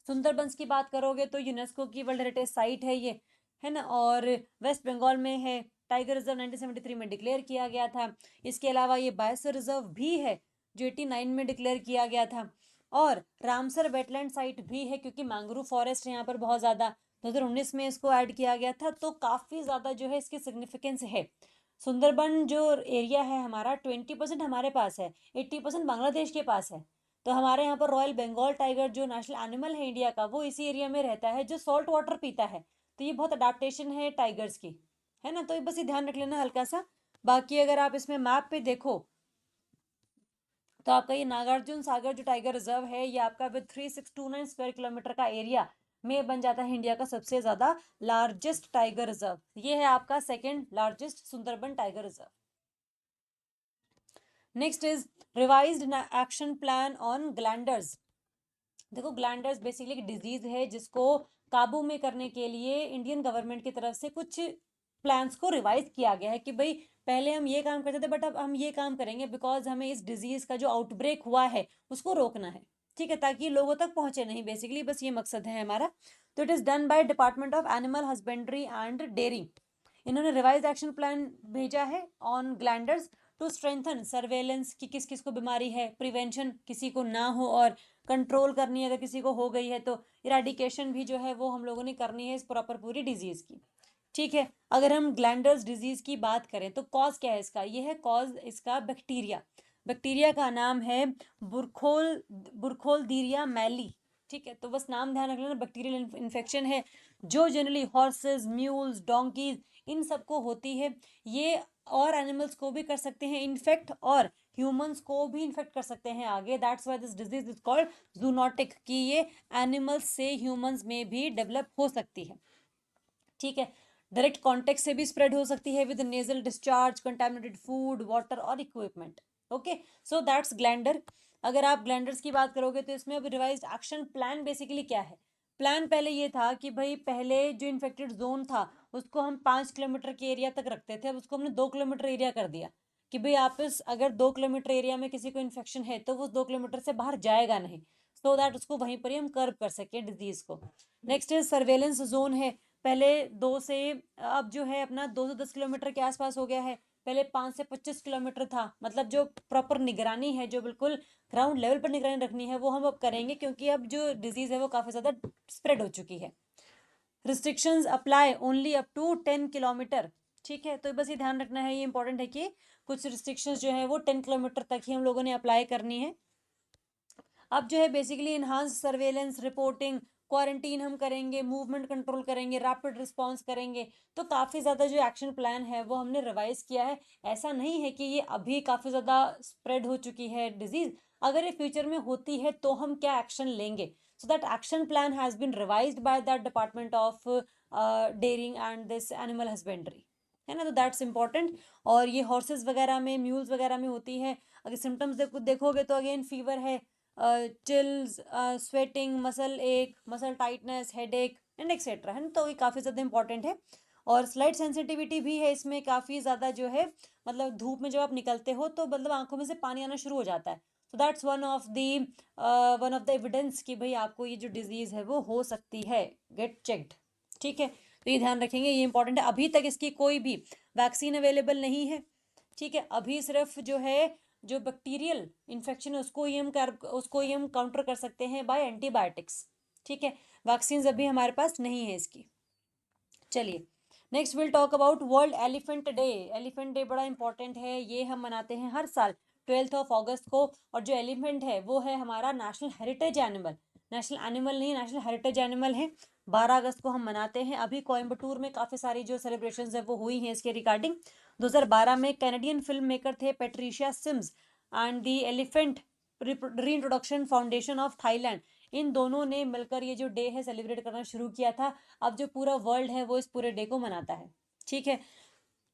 सुंदरबंस की बात करोगे तो यूनेस्को की वर्ल्ड हेरिटेज साइट है ये, है ना, और वेस्ट बंगाल में है। टाइगर रिजर्व 1973 में डिक्लेयर किया गया था। इसके अलावा ये बायोस्फीयर रिजर्व भी है जो 89 में डिक्लेयर किया गया था। और रामसर वेटलैंड साइट भी है क्योंकि मैंग्रोव फॉरेस्ट है यहाँ पर बहुत ज़्यादा। 2019 में इसको ऐड किया गया था, तो काफ़ी ज़्यादा जो है इसकी सिग्निफिकेंस है। सुंदरबन जो एरिया है हमारा 20% हमारे पास है, 80% बांग्लादेश के पास है। तो हमारे यहाँ पर रॉयल बंगाल टाइगर जो नेशनल एनिमल है इंडिया का, वो इसी एरिया में रहता है जो सॉल्ट वाटर पीता है। तो ये बहुत अडाप्टेशन है टाइगर्स की, है ना, तो ये बस ये ध्यान रख लेना हल्का सा। बाकी अगर आप इसमें मैप पे देखो तो आपका ये नागार्जुन सागर जो टाइगर रिजर्व है ये आपका विद 3629 स्क्वायर किलोमीटर का एरिया में बन जाता है इंडिया का सबसे ज्यादा लार्जेस्ट टाइगर रिजर्व। ये है आपका second largest Sundarban tiger reserve. Next is revised action plan on glanders. देखो, ग्लैंडर्स बेसिकली एक डिजीज है जिसको काबू में करने के लिए इंडियन गवर्नमेंट की तरफ से कुछ प्लान्स को रिवाइज किया गया है कि भाई पहले हम ये काम करते थे बट अब हम ये काम करेंगे बिकॉज हमें इस डिजीज का जो आउटब्रेक हुआ है उसको रोकना है। ठीक है, ताकि लोगों तक पहुंचे नहीं, बेसिकली बस ये मकसद है हमारा। तो it is done by department of animal husbandry and dairy. इन्होंने रिवाइज एक्शन प्लान भेजा है on glanders to strengthen surveillance कि किस किस को बीमारी है, प्रिवेंशन किसी को ना हो, और कंट्रोल करनी है अगर किसी को हो गई है तो इराडिकेशन भी जो है वो हम लोगों ने करनी है इस प्रॉपर पूरी डिजीज की। ठीक है, अगर हम ग्लैंडर्स डिजीज की बात करें तो कॉज क्या है इसका? ये है कॉज इसका बैक्टीरिया। बैक्टीरिया का नाम है बुरखोलदीरिया मैली। ठीक है, तो बस नाम ध्यान रख लेना, बैक्टीरियल इन्फेक्शन है जो जनरली हॉर्सेस, म्यूल्स, डोंकीज इन सबको होती है। ये और एनिमल्स को भी कर सकते हैं इन्फेक्ट, और ह्यूमंस को भी इन्फेक्ट कर सकते हैं आगे। That's why this disease is called zoonotic, कि ये एनिमल्स से ह्यूमंस में भी डेवलप हो सकती है। ठीक है, डायरेक्ट कॉन्टेक्ट से भी स्प्रेड हो सकती है with nasal discharge, contaminated food, water और equipment. Okay, so that's glander. अगर आप ग्लैंडर्स की बात करोगे तो इसमें अब रिवाइज्ड एक्शन प्लान बेसिकली क्या है? प्लान पहले ये था कि भाई पहले जो इन्फेक्टेड जोन था उसको हम 5 किलोमीटर के एरिया तक रखते थे, अब उसको हमने 2 किलोमीटर एरिया कर दिया कि भाई आप इस अगर 2 किलोमीटर एरिया में किसी को इन्फेक्शन है तो वो 2 किलोमीटर से बाहर जाएगा नहीं, सो दैट उसको वहीं पर ही हम कर्व कर सके डिजीज को। नेक्स्ट इज सर्वेलेंस जोन है। पहले 2 से अब जो है अपना 210 किलोमीटर के आसपास हो गया है। पहले 5 से 25 किलोमीटर था, मतलब जो प्रॉपर निगरानी है, जो बिल्कुल ग्राउंड लेवल पर निगरानी रखनी है वो हम अब करेंगे क्योंकि अब जो डिजीज है वो काफ़ी ज़्यादा स्प्रेड हो चुकी है। Restrictions apply only up to 10 kilometre ठीक है, तो बस ये ध्यान रखना है, ये इंपॉर्टेंट है कि कुछ रिस्ट्रिक्शंस जो है वो 10 किलोमीटर तक ही हम लोगों ने अप्लाई करनी है। अब जो है basically enhance surveillance reporting, quarantine हम करेंगे, मूवमेंट कंट्रोल करेंगे, रैपिड रिस्पांस करेंगे। तो काफ़ी ज़्यादा जो एक्शन प्लान है वो हमने रिवाइज किया है। ऐसा नहीं है कि ये अभी काफ़ी ज़्यादा स्प्रेड हो चुकी है डिजीज़, अगर ये फ्यूचर में होती है तो हम क्या एक्शन लेंगे। So that action plan has been revised by the department of dairying and this animal husbandry, है ना। तो दैट्स इंपॉर्टेंट। और ये हॉर्सेस वगैरह में, म्यूल्स वगैरह में होती है। अगर सिम्टम्स देखोगे तो अगेन फीवर है, चिल्स, स्वेटिंग, मसल एक, muscle tightness, headache and etcetera, है ना। तो ये काफ़ी ज़्यादा इंपॉर्टेंट है। और स्लाइट सेंसिटिविटी भी है इसमें काफ़ी ज़्यादा, जो है मतलब धूप में जब आप निकलते हो तो मतलब आंखों में से पानी आना शुरू हो जाता है। तो that's one of the evidence कि भाई आपको ये जो डिजीज़ है वो हो सकती है, गेट चेक्ड। ठीक है, तो ये ध्यान रखेंगे, ये इंपॉर्टेंट है। अभी तक इसकी कोई भी वैक्सीन अवेलेबल नहीं है। ठीक है, अभी सिर्फ जो है जो बैक्टीरियल इन्फेक्शन है उसको ही हम काउंटर कर सकते हैं बाय एंटीबायोटिक्स। ठीक है, वैक्सीन अभी हमारे पास नहीं है इसकी। चलिए, next will talk about world elephant day. Elephant day बड़ा इंपॉर्टेंट है, ये हम मनाते हैं हर साल 12 अगस्त को। और जो एलिफेंट है वो है हमारा national heritage animal, national animal नहीं, नेशनल हेरिटेज एनिमल है। 12 अगस्त को हम मनाते हैं। अभी कोयम्बटूर में काफ़ी सारी जो सेलिब्रेशंस है वो हुई हैं इसके रिगार्डिंग। 2012 में कैनेडियन फिल्म मेकर थे Patricia Sims and the elephant reintroduction foundation of Thailand, इन दोनों ने मिलकर ये जो डे है सेलिब्रेट करना शुरू किया था। अब जो पूरा वर्ल्ड है वो इस पूरे डे को मनाता है। ठीक है,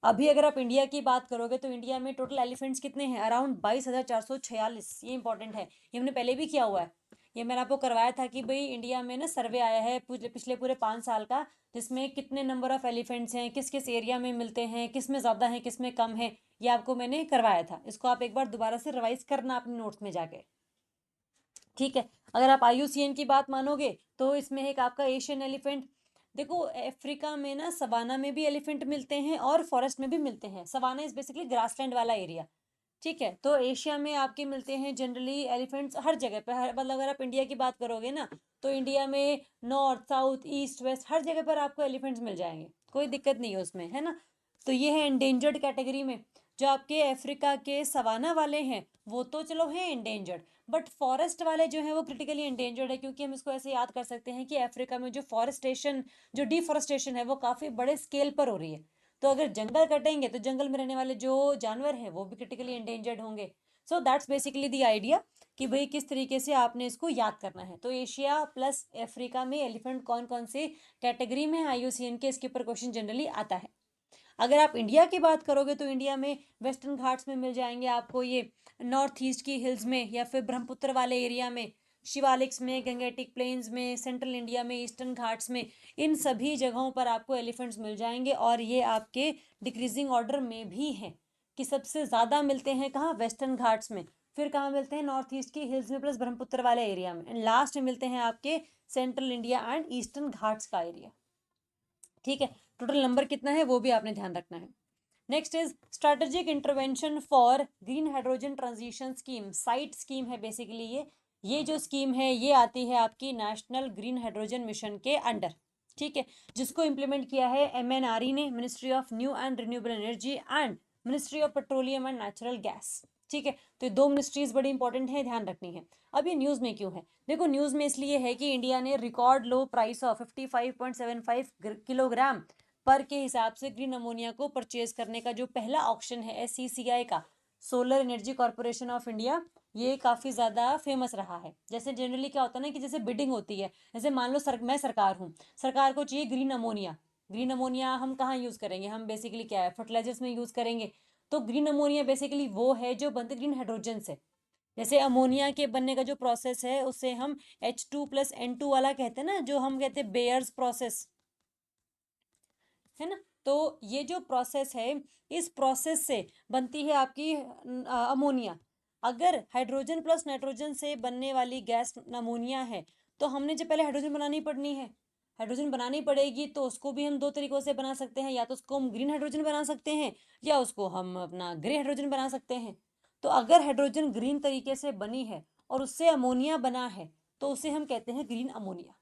अभी अगर आप इंडिया की बात करोगे तो इंडिया में टोटल एलिफेंट्स कितने हैं, अराउंड 22,446। ये इंपॉर्टेंट है, ये हमने पहले भी किया हुआ है। ये मैंने आपको करवाया था कि भाई इंडिया में ना सर्वे आया है पिछले पूरे 5 साल का, जिसमें कितने नंबर ऑफ एलिफेंट्स हैं, किस किस एरिया में मिलते हैं, किस में ज़्यादा हैं, किस में कम है। ये आपको मैंने करवाया था, इसको आप एक बार दोबारा से रिवाइज करना अपने नोट्स में जाके। ठीक है, अगर आप IUCN की बात मानोगे तो इसमें एक आपका एशियन एलिफेंट। देखो, अफ्रीका में ना सवाना में भी एलिफेंट मिलते हैं और फॉरेस्ट में भी मिलते हैं। सवाना इज बेसिकली ग्रासलैंड वाला एरिया। ठीक है, तो एशिया में आपके मिलते हैं जनरली एलिफेंट्स हर जगह पे, हर मतलब अगर आप इंडिया की बात करोगे ना तो इंडिया में नॉर्थ साउथ ईस्ट वेस्ट हर जगह पर आपको एलिफेंट्स मिल जाएंगे, कोई दिक्कत नहीं है उसमें, है ना। तो ये है एंडेंजर्ड कैटेगरी में। जो आपके अफ्रीका के सवाना वाले हैं वो तो चलो हैं एंडेंजर्ड, बट फॉरेस्ट वाले जो हैं वो क्रिटिकली एंडेंजर्ड है, क्योंकि हम इसको ऐसे याद कर सकते हैं कि अफ्रीका में जो फॉरेस्टेशन, जो डिफॉरेस्टेशन है वो काफ़ी बड़े स्केल पर हो रही है। तो अगर जंगल कटेंगे तो जंगल में रहने वाले जो जानवर हैं वो भी क्रिटिकली एंडेंजर्ड होंगे। So that's basically the idea कि भाई किस तरीके से आपने इसको याद करना है। तो एशिया प्लस अफ्रीका में एलिफेंट कौन कौन से कैटेगरी में IUCN के, इसके ऊपर क्वेश्चन जनरली आता है। अगर आप इंडिया की बात करोगे तो इंडिया में वेस्टर्न घाट्स में मिल जाएंगे आपको ये, नॉर्थ ईस्ट की हिल्स में या फिर ब्रह्मपुत्र वाले एरिया में, शिवालिक्स में, गंगेटिक प्लेन्स में, सेंट्रल इंडिया में, ईस्टर्न घाट्स में, इन सभी जगहों पर आपको एलिफेंट्स मिल जाएंगे। और ये आपके डिक्रीजिंग ऑर्डर में भी हैं कि सबसे ज़्यादा मिलते हैं कहाँ, वेस्टर्न घाट्स में, फिर कहाँ मिलते हैं, नॉर्थ ईस्ट की हिल्स में प्लस ब्रह्मपुत्र वाले एरिया में, एंड लास्ट में मिलते हैं आपके central India and eastern Ghats का एरिया। ठीक है, टोटल नंबर कितना है वो भी आपने ध्यान रखना है। Next is strategic intervention for green hydrogen transition scheme, site scheme है बेसिकली ये जो स्कीम है ये आती है आपकी नेशनल ग्रीन हाइड्रोजन मिशन के अंडर। ठीक है, जिसको इंप्लीमेंट किया है MNRE ने, ministry of new and renewable energy and ministry of petroleum and natural gas. ठीक है, तो ये दो मिनिस्ट्रीज बड़ी इंपॉर्टेंट है, ध्यान रखनी है। अब ये न्यूज़ में क्यों है, देखो न्यूज़ में इसलिए है कि इंडिया ने record low price of 55.75 kilogram पर के हिसाब से ग्रीन अमोनिया को परचेज करने का जो पहला ऑक्शन है SCCI का, solar energy corporation of India, ये काफ़ी ज़्यादा फेमस रहा है। जैसे जनरली क्या होता है ना कि जैसे बिडिंग होती है, जैसे मान लो मैं सरकार हूँ, सरकार को चाहिए ग्रीन अमोनिया। ग्रीन अमोनिया हम कहाँ यूज़ करेंगे, हम बेसिकली क्या है फर्टिलाइजर्स में यूज़ करेंगे। तो ग्रीन अमोनिया बेसिकली वो है जो बनते ग्रीन हाइड्रोजन से। जैसे अमोनिया के बनने का जो प्रोसेस है उसे हम H2+N2 वाला कहते हैं ना, जो हम कहते हैं बेयर्स प्रोसेस, है ना। तो ये जो प्रोसेस है, इस प्रोसेस से बनती है आपकी अमोनिया। अगर हाइड्रोजन प्लस नाइट्रोजन से बनने वाली गैस अमोनिया है तो हमने जो पहले हाइड्रोजन बनानी पड़नी है, हाइड्रोजन बनानी पड़ेगी। तो उसको भी हम दो तरीकों से बना सकते हैं, या तो उसको हम ग्रीन हाइड्रोजन बना सकते हैं या उसको हम अपना ग्रे हाइड्रोजन बना सकते हैं। तो अगर हाइड्रोजन ग्रीन तरीके से बनी है और उससे अमोनिया बना है तो उसे हम कहते हैं ग्रीन अमोनिया।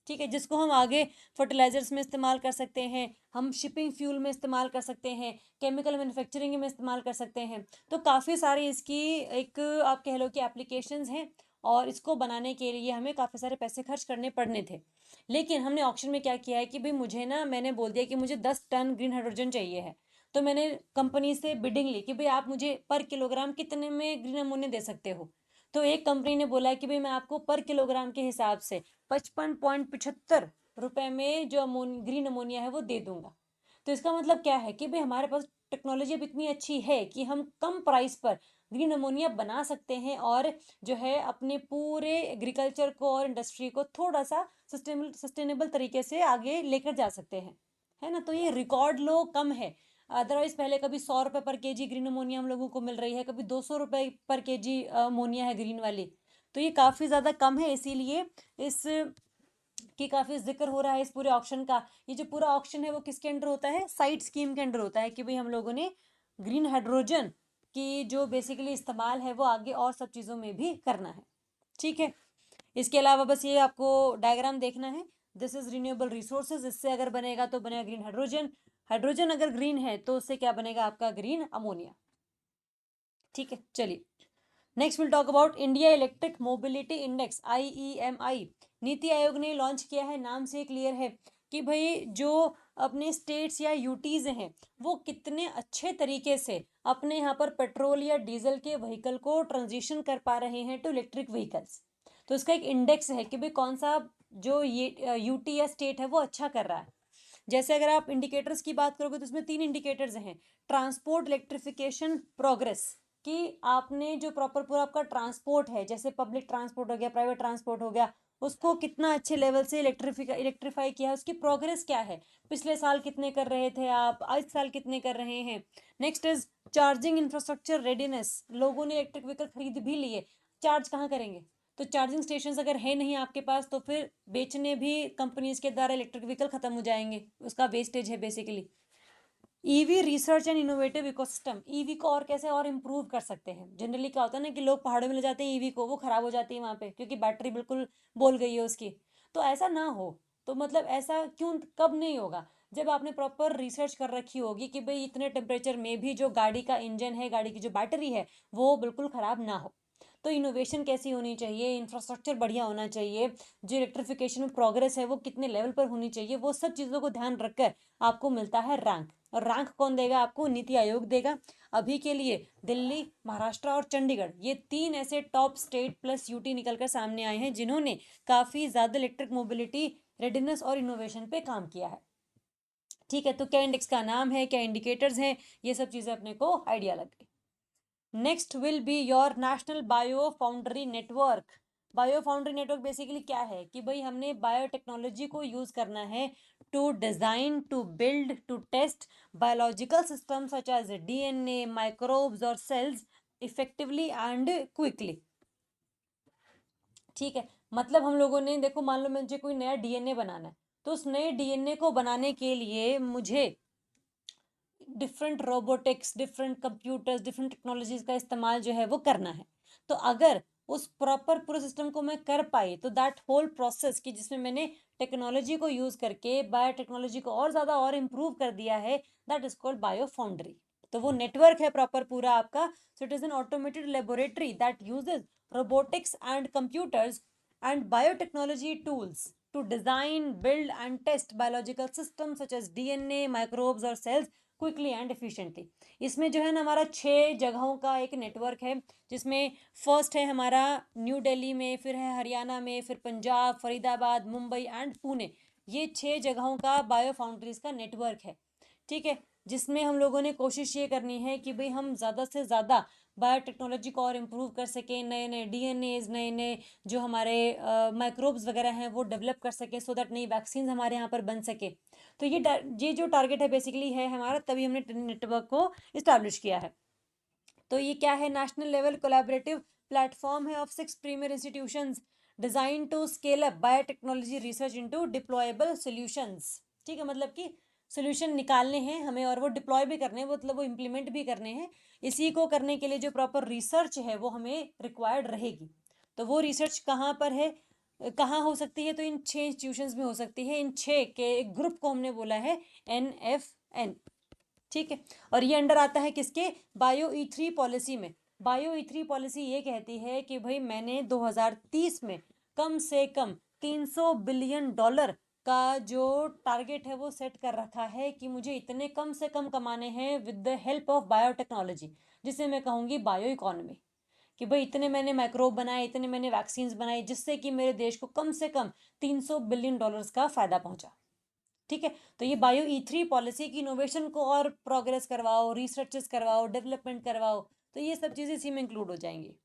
ठीक है, जिसको हम आगे फर्टिलाइजर्स में इस्तेमाल कर सकते हैं, हम शिपिंग फ्यूल में इस्तेमाल कर सकते हैं, केमिकल मैन्युफैक्चरिंग में इस्तेमाल कर सकते हैं। तो काफ़ी सारी इसकी एक आप कह लो कि एप्लीकेशंस हैं, और इसको बनाने के लिए हमें काफ़ी सारे पैसे खर्च करने पड़ने थे। लेकिन हमने ऑक्शन में क्या किया है कि भाई मुझे ना, मैंने बोल दिया कि मुझे 10 टन ग्रीन हाइड्रोजन चाहिए है। तो मैंने कंपनी से बिडिंग ली कि भाई आप मुझे पर किलोग्राम कितने में ग्रीन अमोनिया दे सकते हो। तो एक कंपनी ने बोला कि भाई मैं आपको पर किलोग्राम के हिसाब से 55.75 रुपए में जो ग्रीन अमोनिया है वो दे दूंगा। तो इसका मतलब क्या है कि भाई हमारे पास टेक्नोलॉजी अब इतनी अच्छी है कि हम कम प्राइस पर ग्रीन अमोनिया बना सकते हैं, और जो है अपने पूरे एग्रीकल्चर को और इंडस्ट्री को थोड़ा सा सस्टेनेबल तरीके से आगे लेकर जा सकते हैं, है ना। तो ये रिकॉर्ड लो कम है। अदरवाइज पहले कभी 100 रुपए पर केजी ग्रीन अमोनिया हम लोगों को मिल रही है, कभी 200 रुपए पर केजी अमोनिया है ग्रीन वाली। तो ये काफ़ी ज़्यादा कम है, इसीलिए इस की काफ़ी जिक्र हो रहा है इस पूरे ऑक्शन का। ये जो पूरा ऑक्शन है वो किसके अंडर होता है, साइट स्कीम के अंडर होता है, कि भाई हम लोगों ने ग्रीन हाइड्रोजन की जो बेसिकली इस्तेमाल है वो आगे और सब चीज़ों में भी करना है। ठीक है, इसके अलावा बस ये आपको डायग्राम देखना है। दिस इज रिन्यूएबल रिसोर्सेज, इससे अगर बनेगा तो बनेगा ग्रीन हाइड्रोजन। हाइड्रोजन अगर ग्रीन है तो उससे क्या बनेगा, आपका ग्रीन अमोनिया। ठीक है, चलिए next will talk about India electric mobility index, IEMI। NITI Aayog ने लॉन्च किया है, नाम से क्लियर है कि भाई जो अपने स्टेट्स या यूटीज हैं वो कितने अच्छे तरीके से अपने यहाँ पर पेट्रोल या डीजल के व्हीकल को ट्रांजिशन कर पा रहे हैं टू इलेक्ट्रिक व्हीकल्स। तो इसका एक इंडेक्स है कि भाई कौन सा जो ये यूटी या स्टेट है वो अच्छा कर रहा है। जैसे अगर आप इंडिकेटर्स की बात करोगे तो उसमें 3 इंडिकेटर्स हैं। ट्रांसपोर्ट इलेक्ट्रिफिकेशन प्रोग्रेस, कि आपने जो प्रॉपर पूरा आपका ट्रांसपोर्ट है, जैसे पब्लिक ट्रांसपोर्ट हो गया, प्राइवेट ट्रांसपोर्ट हो गया, उसको कितना अच्छे लेवल से इलेक्ट्रीफाई किया है, उसकी प्रोग्रेस क्या है। पिछले साल कितने कर रहे थे आप, इस साल कितने कर रहे हैं। Next is charging infrastructure readiness, लोगों ने इलेक्ट्रिक व्हीकल खरीद भी लिए, चार्ज कहाँ करेंगे। तो चार्जिंग स्टेशन अगर है नहीं आपके पास तो फिर बेचने भी कंपनीज के द्वारा इलेक्ट्रिक व्हीकल खत्म हो जाएंगे, उसका वेस्टेज है basically. EV research and innovative ecosystem, EV को और कैसे और इम्प्रूव कर सकते हैं। जनरली क्या होता है ना कि लोग पहाड़ों में ले जाते हैं ईवी को, वो खराब हो जाती है वहां पे क्योंकि बैटरी बिल्कुल बोल गई है उसकी। तो ऐसा ना हो, तो मतलब ऐसा क्यों कब नहीं होगा, जब आपने प्रॉपर रिसर्च कर रखी होगी कि भाई इतने टेम्परेचर में भी जो गाड़ी का इंजन है, गाड़ी की जो बैटरी है वो बिल्कुल खराब ना हो। तो इनोवेशन कैसी होनी चाहिए, इंफ्रास्ट्रक्चर बढ़िया होना चाहिए, जो इलेक्ट्रिफिकेशन में प्रोग्रेस है वो कितने लेवल पर होनी चाहिए, वो सब चीज़ों को ध्यान रखकर आपको मिलता है रैंक। और रैंक कौन देगा आपको, नीति आयोग देगा। अभी के लिए दिल्ली, महाराष्ट्र और चंडीगढ़, ये 3 ऐसे टॉप स्टेट प्लस यूटी निकलकर सामने आए हैं जिन्होंने काफ़ी ज़्यादा इलेक्ट्रिक मोबिलिटी रेडिनेस और इनोवेशन पे काम किया है। ठीक है, तो क्या इंडेक्स का नाम है, क्या इंडिकेटर्स हैं, ये सब चीज़ें अपने को आइडिया लग गई। Next will be your national bio foundry network. Bio foundry network basically क्या है कि भाई हमने बायोटेक्नोलॉजी को यूज करना है to design, to build, to test biological system such as DNA, microbes और सेल्स इफेक्टिवली एंड क्विकली। ठीक है, मतलब हम लोगों ने देखो, मान लो मुझे कोई नया DNA बनाना है, तो उस नए DNA को बनाने के लिए मुझे different robotics, different computers, different technologies का इस्तेमाल जो है वो करना है। तो अगर उस प्रॉपर पूरे सिस्टम को मैं कर पाई तो दैट होल प्रोसेस की जिसमें मैंने टेक्नोलॉजी को यूज करके बायोटेक्नोलॉजी को और ज्यादा और इम्प्रूव कर दिया है, that is called bio foundry. तो वो नेटवर्क है प्रॉपर पूरा आपका। So it is an automated laboratory that uses robotics and computers and biotechnology tools to design, build and test biological systems such as DNA, microbes और cells quickly and efficiently. इसमें जो है ना हमारा 6 जगहों का एक नेटवर्क है, जिसमें फर्स्ट है हमारा न्यू दिल्ली में, फिर है हरियाणा में, फिर पंजाब, फरीदाबाद, मुंबई एंड पुणे। ये 6 जगहों का बायो फाउंड्रीज का नेटवर्क है। ठीक है, जिसमें हम लोगों ने कोशिश ये करनी है कि भाई हम ज़्यादा से ज़्यादा बायोटेक्नोलॉजी को और इम्प्रूव कर सकें, नए नए DNAs, नए नए जो हमारे माइक्रोब्स वगैरह हैं वो डेवलप कर सकें, सो दैट नई वैक्सीन हमारे यहाँ पर बन सके। तो ये जो टारगेट है बेसिकली है हमारा, तभी हमने नेटवर्क को इस्टेब्लिश किया है। तो ये क्या है, नेशनल लेवल कोलैबोरेटिव प्लेटफॉर्म है of 6 premier institutions design to scale up biotechnology research into deployable solutions. ठीक है, मतलब कि सोल्यूशन निकालने हैं हमें और वो डिप्लॉय भी करने हैं, मतलब वो इम्प्लीमेंट भी करने हैं। इसी को करने के लिए जो प्रॉपर रिसर्च है वो हमें रिक्वायर्ड रहेगी। तो वो रिसर्च कहाँ पर है, कहाँ हो सकती है? तो इन 6 इंस्टीट्यूशंस में हो सकती है। इन 6 के एक ग्रुप को हमने बोला है NFN, ठीक है। और ये अंडर आता है किसके? बायो E3 पॉलिसी में। बायो E3 पॉलिसी ये कहती है कि भाई मैंने 2030 में कम से कम $300 बिलियन का जो टारगेट है वो सेट कर रखा है कि मुझे इतने कम से कम कमाने हैं with the help of biotechnology, जिसे मैं कहूँगी बायो इकोनॉमी। कि भाई इतने मैंने माइक्रोब बनाए, इतने मैंने वैक्सीन्स बनाए, जिससे कि मेरे देश को कम से कम $300 बिलियन का फायदा पहुंचा, ठीक है। तो ये बायो E3 पॉलिसी की इनोवेशन को और प्रोग्रेस करवाओ, रिसर्चेस करवाओ, डेवलपमेंट करवाओ, तो ये सब चीज़ें इसी में इंक्लूड हो जाएंगी।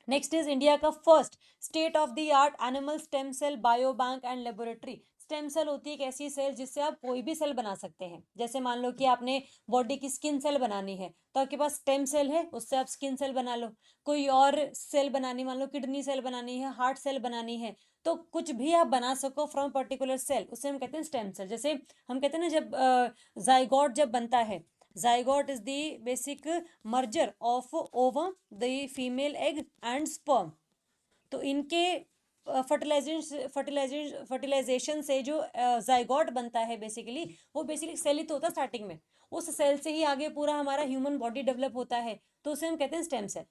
नेक्स्ट इज इंडिया का first state of the art animal stem cell bio bank and laboratory. Stem cell होती है एक ऐसी सेल जिससे आप कोई भी सेल बना सकते हैं। जैसे मान लो कि आपने बॉडी की स्किन सेल बनानी है तो आपके पास स्टेम सेल है, उससे आप स्किन सेल बना लो। कोई और सेल बनानी, मान लो किडनी सेल बनानी है, हार्ट सेल बनानी है, तो कुछ भी आप बना सको फ्रॉम पर्टिकुलर सेल, उसे हम कहते हैं स्टेम सेल। जैसे हम कहते हैं ना, जब जाइगोट जब बनता है, zygote is the basic merger of ovum, the female egg and sperm। तो इनके फर्टिलाइजेशन से जो जाइगोट बनता है बेसिकली, वो बेसिकली सेल ही तो होता है स्टार्टिंग में। उस सेल से ही आगे पूरा हमारा ह्यूमन बॉडी डेवलप होता है, तो उसे हम कहते हैं स्टेम सेल,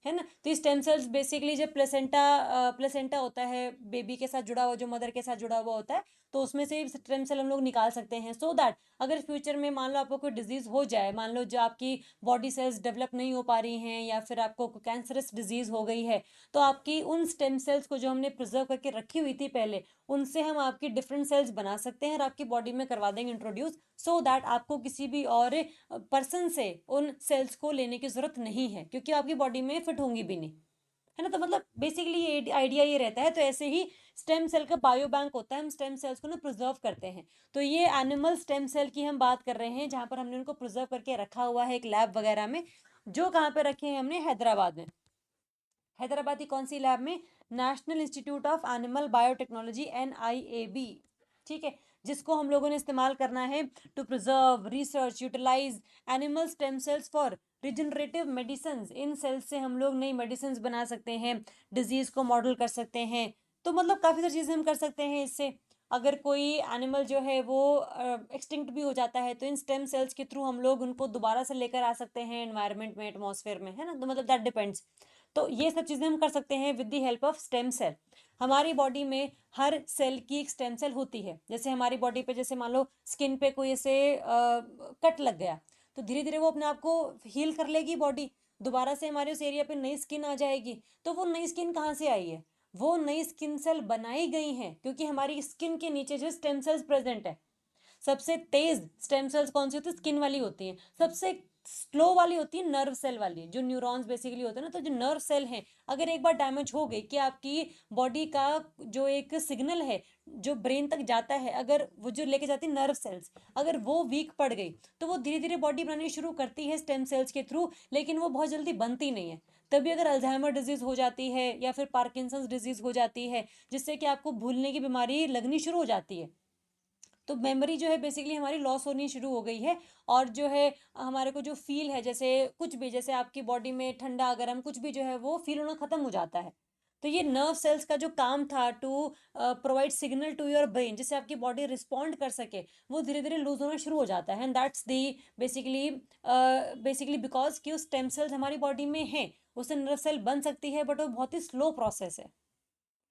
है ना। तो स्टेम सेल्स बेसिकली जब प्लेसेंटा होता है बेबी के साथ जुड़ा हुआ, जो मदर के साथ जुड़ा हुआ होता है, तो उसमें से स्टेम सेल हम लोग निकाल सकते हैं, सो दैट अगर फ्यूचर में मान लो आपको कोई डिजीज हो जाए, मान लो जो आपकी बॉडी सेल्स डेवलप नहीं हो पा रही हैं, या फिर आपको कैंसरस डिजीज हो गई है, तो आपकी उन स्टेम सेल्स को जो हमने प्रिजर्व करके रखी हुई थी पहले, उनसे हम आपकी डिफरेंट सेल्स बना सकते हैं और आपकी बॉडी में करवा देंगे इंट्रोड्यूस, सो दैट आपको किसी भी और पर्सन से उन सेल्स को लेने की जरूरत नहीं है, क्योंकि आपकी बॉडी में फिट होंगी भी नहीं, है ना। तो मतलब बेसिकली ये आइडिया ये रहता है। तो ऐसे ही स्टेम सेल का बायो बैंक होता है, हम स्टेम सेल्स को ना प्रिजर्व करते हैं। तो ये एनिमल स्टेम सेल की हम बात कर रहे हैं, जहां पर हमने उनको प्रिजर्व करके रखा हुआ है एक लैब वगैरह में। जो कहाँ पे रखे हैं हमने? हैदराबाद में। हैदराबाद की कौन सी लैब में? National institute of animal biotechnology NIAB, ठीक है। जिसको हम लोगों ने इस्तेमाल करना है to preserve, research, utilise animal stem cells for regenerative medicine. इन सेल्स से हम लोग नई मेडिसिन बना सकते हैं, डिजीज को मॉडल कर सकते हैं। तो मतलब काफ़ी सारी चीज़ें हम कर सकते हैं इससे। अगर कोई एनिमल जो है वो एक्सटिंक्ट भी हो जाता है, तो इन स्टेम सेल्स के थ्रू हम लोग उनको दोबारा से लेकर आ सकते हैं एनवायरनमेंट में, एटमॉस्फेयर में, है ना। तो मतलब दैट डिपेंड्स। तो ये सब चीज़ें हम कर सकते हैं with the help of stem cell. हमारी बॉडी में हर सेल की एक स्टेम सेल होती है। जैसे हमारी बॉडी पे, जैसे मान लो स्किन पे कोई ऐसे कट लग गया, तो धीरे धीरे वो अपने आप को हील कर लेगी बॉडी, दोबारा से हमारे उस एरिया पे नई स्किन आ जाएगी। तो वो नई स्किन कहाँ से आई है? वो नई स्किन सेल बनाई गई हैं, क्योंकि हमारी स्किन के नीचे जो स्टेम सेल्स प्रेजेंट है। सबसे तेज स्टेम सेल्स कौन सी होती है? स्किन वाली होती है। सबसे स्लो वाली होती है नर्व सेल वाली, जो न्यूरॉन्स बेसिकली होते हैं ना। तो जो नर्व सेल है, अगर एक बार डैमेज हो गई, कि आपकी बॉडी का जो एक सिग्नल है जो ब्रेन तक जाता है, अगर वो जो लेके जाती है नर्व सेल्स, अगर वो वीक पड़ गई, तो वो धीरे धीरे बॉडी बनानी शुरू करती है स्टेम सेल्स के थ्रू, लेकिन वो बहुत जल्दी बनती नहीं है। तभी अगर अल्जाइमर डिजीज हो जाती है, या फिर पार्किंसंस डिजीज हो जाती है, जिससे कि आपको भूलने की बीमारी लगनी शुरू हो जाती है, तो मेमोरी जो है बेसिकली हमारी लॉस होनी शुरू हो गई है। और जो है हमारे को जो फील है, जैसे कुछ भी, जैसे आपकी बॉडी में ठंडा गर्म कुछ भी जो है वो फील होना खत्म हो जाता है। तो ये नर्व सेल्स का जो काम था to provide signal to your brain, जिससे आपकी बॉडी रिस्पॉन्ड कर सके, वो धीरे धीरे लूज होना शुरू हो जाता है। And that's the basically because कि स्टेम सेल्स हमारी बॉडी में है, उससे नर्व सेल बन सकती है, बट वो बहुत ही स्लो प्रोसेस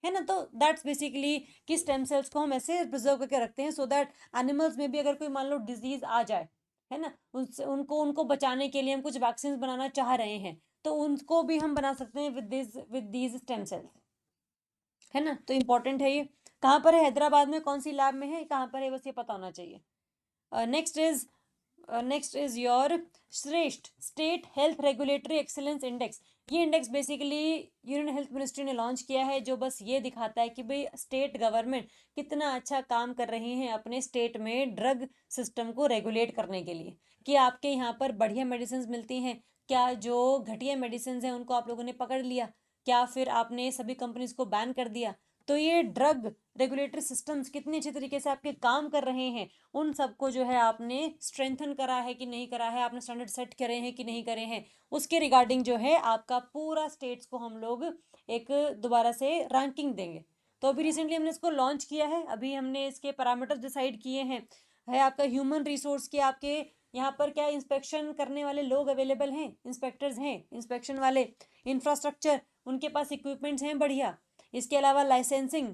है ना। तो दैट्स बेसिकली कि स्टेम सेल्स को हम ऐसे प्रिजर्व करके रखते हैं, सो दैट एनिमल्स में भी अगर कोई मान लो डिजीज आ जाए, है ना, उनसे उनको उनको बचाने के लिए हम कुछ वैक्सीन बनाना चाह रहे हैं, तो उनको भी हम बना सकते हैं विद दीज स्टेम सेल्स, है ना। तो इंपॉर्टेंट है ये। कहाँ पर है? हैदराबाद में। कौन सी लैब में है, कहाँ पर है, बस ये पता होना चाहिए। Next is your Shreshth state health regulatory excellence index. ये index basically union health ministry ने लॉन्च किया है, जो बस ये दिखाता है कि भाई स्टेट गवर्नमेंट कितना अच्छा काम कर रही हैं अपने स्टेट में ड्रग सिस्टम को रेगुलेट करने के लिए, कि आपके यहाँ पर बढ़िया मेडिसिन मिलती हैं क्या, जो घटिया मेडिसिन हैं उनको आप लोगों ने पकड़ लिया क्या, फिर आपने सभी कंपनीज को बैन कर दिया। तो ये ड्रग रेगुलेटरी सिस्टम्स कितने अच्छे तरीके से आपके काम कर रहे हैं, उन सबको जो है आपने स्ट्रेंथन करा है कि नहीं करा है, आपने स्टैंडर्ड सेट करे हैं कि नहीं करे हैं, उसके रिगार्डिंग जो है आपका पूरा स्टेट्स को हम लोग एक दोबारा से रैंकिंग देंगे। तो अभी रिसेंटली हमने इसको लॉन्च किया है, अभी हमने इसके पैरामीटर्स डिसाइड किए हैं। है आपका ह्यूमन रिसोर्स के आपके यहाँ पर क्या इंस्पेक्शन करने वाले लोग अवेलेबल हैं, इंस्पेक्टर्स हैं इंस्पेक्शन वाले, इंफ्रास्ट्रक्चर उनके पास इक्विपमेंट्स हैं बढ़िया। इसके अलावा लाइसेंसिंग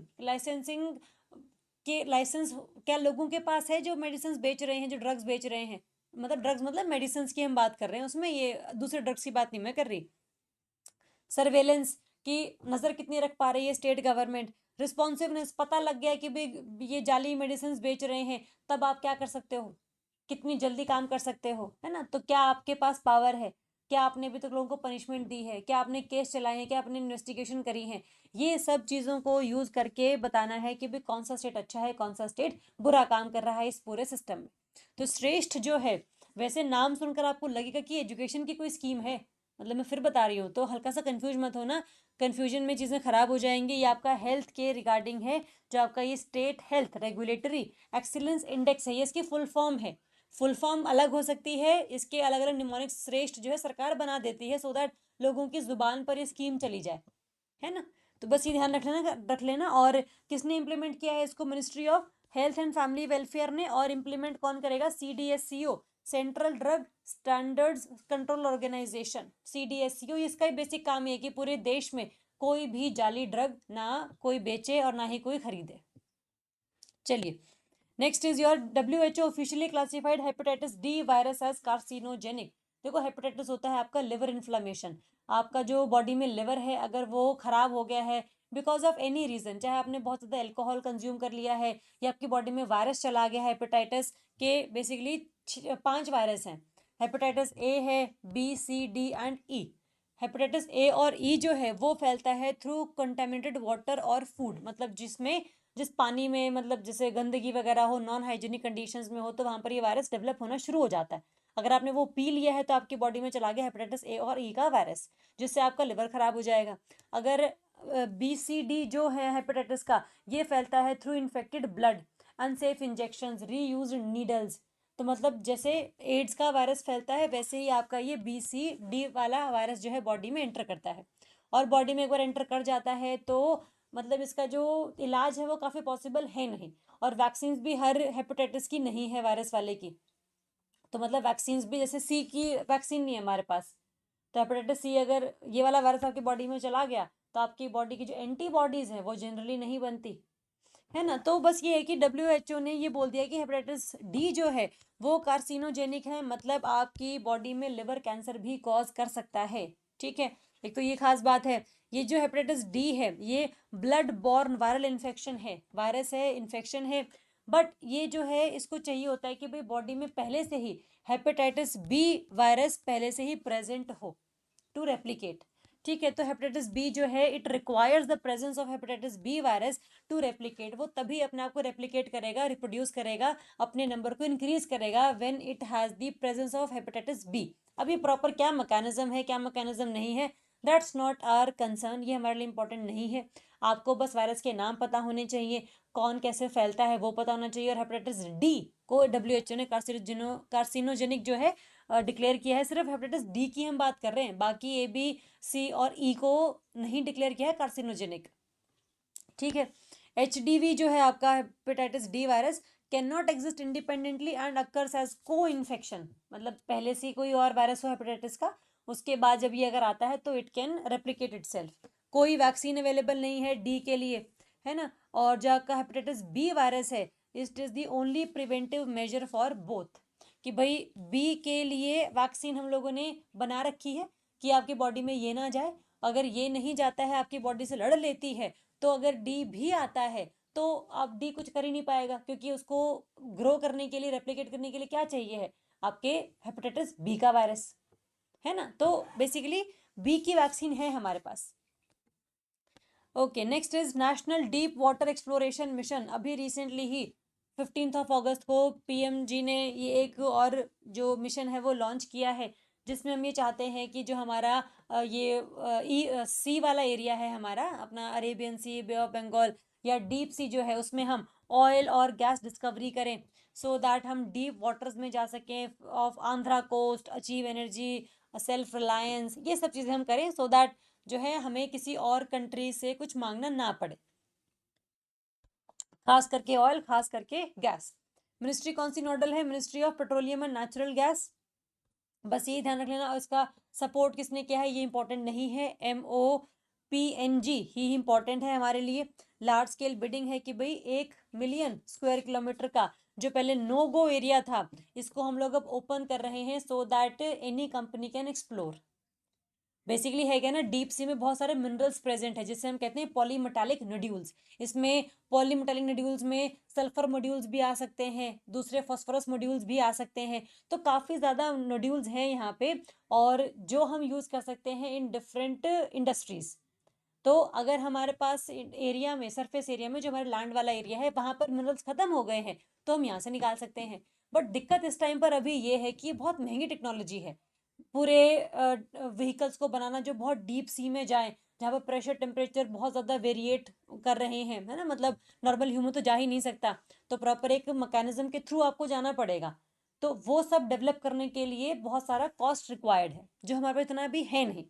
के लाइसेंस क्या लोगों के पास है जो मेडिसिन बेच रहे हैं, जो ड्रग्स बेच रहे हैं, मतलब ड्रग्स मतलब मेडिसिन की हम बात कर रहे हैं, उसमें ये दूसरे ड्रग्स की बात नहीं मैं कर रही। सर्वेलेंस की नज़र कितनी रख पा रही है स्टेट गवर्नमेंट। रिस्पॉन्सिवनेस, पता लग गया कि भाई ये जाली मेडिसिन बेच रहे हैं, तब आप क्या कर सकते हो, कितनी जल्दी काम कर सकते हो, है ना। तो क्या आपके पास पावर है, क्या आपने अभी तक लोगों को पनिशमेंट दी है, क्या आपने केस चलाए हैं, क्या आपने इन्वेस्टिगेशन करी है, ये सब चीज़ों को यूज़ करके बताना है कि भाई कौन सा स्टेट अच्छा है, कौन सा स्टेट बुरा काम कर रहा है इस पूरे सिस्टम में। तो श्रेष्ठ जो है, वैसे नाम सुनकर आपको लगेगा कि एजुकेशन की कोई स्कीम है, मतलब मैं फिर बता रही हूँ, तो हल्का सा कंफ्यूज मत हो ना, कंफ्यूजन में चीज़ें खराब हो जाएंगी। ये आपका हेल्थ के रिगार्डिंग है, जो आपका ये state health regulatory excellence index है, ये इसकी फुल फॉर्म है। फुल फॉर्म अलग हो सकती है, इसके अलग अलग निमोनिक श्रेष्ठ जो है सरकार बना देती है, सो दैट लोगों की जुबान पर ये स्कीम चली जाए, है ना। तो बस ये ध्यान रख लेना। और किसने इंप्लीमेंट किया है इसको, ministry of health and family welfare ने। और इंप्लीमेंट कौन करेगा, CDSCO, central drug standards control organisation, CDSCO। इसका ही बेसिक काम है कि पूरे देश में कोई भी जाली ड्रग ना कोई बेचे और ना ही कोई खरीदे। चलिए, next is your WHO officially classified hepatitis D virus as carcinogenic. देखो, हेपेटाइटिस होता है आपका लिवर इन्फ्लामेशन, आपका जो बॉडी में लिवर है अगर वो खराब हो गया है बिकॉज ऑफ एनी रीजन, चाहे आपने बहुत ज़्यादा एल्कोहल कंज्यूम कर लिया है या आपकी बॉडी में वायरस चला गया है। हेपेटाइटिस के बेसिकली 5 वायरस हैं, हेपेटाइटिस A है, B, C, D and E। Hepatitis A और E जो है वो फैलता है थ्रू कंटेमिनेटेड वाटर और फूड, मतलब जिस पानी में, मतलब जैसे गंदगी वगैरह हो, नॉन हाइजीनिक कंडीशंस में हो, तो वहाँ पर ये वायरस डेवलप होना शुरू हो जाता है। अगर आपने वो पी लिया है तो आपकी बॉडी में चला गया हेपेटाइटिस A और E का वायरस, जिससे आपका लिवर खराब हो जाएगा। अगर BCD जो है हेपेटाइटिस का, ये फैलता है through infected blood, unsafe injections, reused needles. तो मतलब जैसे एड्स का वायरस फैलता है, वैसे ही आपका ये BCD वाला वायरस जो है बॉडी में एंटर करता है। और बॉडी में एक बार एंटर कर जाता है तो मतलब इसका जो इलाज है वो काफ़ी पॉसिबल है नहीं। और वैक्सीन भी हर हेपेटाइटिस की नहीं है, वायरस वाले की। तो मतलब वैक्सीन भी, जैसे C की वैक्सीन नहीं है हमारे पास, तो हेपेटाइटिस C अगर ये वाला वायरस आपकी बॉडी में चला गया तो आपकी बॉडी की जो एंटीबॉडीज़ हैं वो जनरली नहीं बनती, है ना। तो बस ये है कि WHO ने ये बोल दिया कि हेपेटाइटिस D जो है वो कार्सिनोजेनिक है, मतलब आपकी बॉडी में लिवर कैंसर भी कॉज कर सकता है। ठीक है, एक तो ये खास बात है। ये जो हेपेटाइटिस D है ये ब्लड बॉर्न वायरल इन्फेक्शन है, वायरस है, इन्फेक्शन है। बट ये जो है इसको चाहिए होता है कि भाई बॉडी में पहले से ही हेपेटाइटिस B वायरस पहले से ही प्रेजेंट हो टू रेप्लिकेट। ठीक है, तो हेपेटाइटिस बी जो है it requires the presence of hepatitis B virus to replicate. वो तभी अपने आप को रेप्लिकेट करेगा, रिप्रोड्यूस करेगा, अपने नंबर को इंक्रीज करेगा when it has the presence of hepatitis B. अभी प्रॉपर क्या मैकेनिज्म है, क्या मैकेनिज्म नहीं है, दैट्स नॉट आवर कंसर्न, ये हमारे लिए इंपॉर्टेंट नहीं है। आपको बस वायरस के नाम पता होने चाहिए, कौन कैसे फैलता है वो पता होना चाहिए। और हेपेटाइटिस डी को WHO ने कार्सिनोजेनिक जो है डिक्लेयर किया है। सिर्फ हेपेटाइटिस डी की हम बात कर रहे हैं, बाकी A, B, C और E को नहीं डिक्लेयर किया है कार्सिनोजेनिक। ठीक है, HDV जो है आपका hepatitis D virus can not exist independently and occurs as co infection, मतलब पहले से कोई और वायरस हो हेपेटाइटिस का, उसके बाद जब ये अगर आता है तो इट कैन रेप्लिकेट इटसेल्फ। कोई वैक्सीन अवेलेबल नहीं है डी के लिए, है ना। और जो आपका हेपेटाइटिस बी वायरस है, it is the only preventive measure for both, कि भाई बी के लिए वैक्सीन हम लोगों ने बना रखी है कि आपकी बॉडी में ये ना जाए। अगर ये नहीं जाता है, आपकी बॉडी से लड़ लेती है, तो अगर डी भी आता है तो अब डी कुछ कर ही नहीं पाएगा, क्योंकि उसको ग्रो करने के लिए, रेप्लिकेट करने के लिए क्या चाहिए है, आपके हेपेटाइटिस बी का वायरस, है ना। तो बेसिकली बी की वैक्सीन है हमारे पास। Okay, next is national deep water exploration mission. अभी रिसेंटली ही 15 अगस्त को PM जी ने ये एक और जो मिशन है वो लॉन्च किया है, जिसमें हम ये चाहते हैं कि जो हमारा सी वाला एरिया है हमारा अपना, Arabian sea, bay of Bengal या डीप सी जो है, उसमें हम ऑयल और गैस डिस्कवरी करें, सो दैट हम डीप वाटर्स में जा सकें off Andhra coast, achieve energy, self reliance, ये सब चीज़ें हम करें, सो दैट जो है हमें किसी और कंट्री से कुछ मांगना ना पड़े। खास करके ऑयल, खास करके गैस। मिनिस्ट्री कौन सी नोडल है? Ministry of petroleum and natural gas. बस ये ध्यान रख लेना। और इसका सपोर्ट किसने किया है ये इंपॉर्टेंट नहीं है, MOPNG ही इंपॉर्टेंट है हमारे लिए। लार्ज स्केल बिडिंग है कि भाई 1 मिलियन स्क्वायर किलोमीटर का जो पहले नो गो एरिया था, इसको हम लोग अब ओपन कर रहे हैं so that any company can explore. Basically है क्या ना, डीप सी में बहुत सारे मिनरल्स प्रेजेंट है जिसे हम कहते हैं पॉलीमेटालिक नोड्यूल्स। इसमें पॉलीमेटालिक नोड्यूल्स में सल्फर मॉड्यूल्स भी आ सकते हैं, दूसरे फास्फोरस मॉड्यूल्स भी आ सकते हैं। तो काफ़ी ज़्यादा नोड्यूल्स हैं यहाँ पे, और जो हम यूज़ कर सकते हैं इन डिफरेंट इंडस्ट्रीज। तो अगर हमारे पास एरिया में, सरफेस एरिया में जो हमारे लैंड वाला एरिया है वहां पर मिनरल्स खत्म हो गए हैं तो हम यहाँ से निकाल सकते हैं। बट दिक्कत इस टाइम पर अभी ये है कि बहुत महंगी टेक्नोलॉजी है। पूरे व्हीकल्स को बनाना जो बहुत डीप सी में जाए, जहाँ पर प्रेशर टेम्परेचर बहुत ज़्यादा वेरिएट कर रहे हैं, है ना, मतलब नॉर्मल ह्यूमन तो जा ही नहीं सकता, तो प्रॉपर एक मैकेनिज्म के थ्रू आपको जाना पड़ेगा। तो वो सब डेवलप करने के लिए बहुत सारा कॉस्ट रिक्वायर्ड है जो हमारे पास इतना भी है नहीं।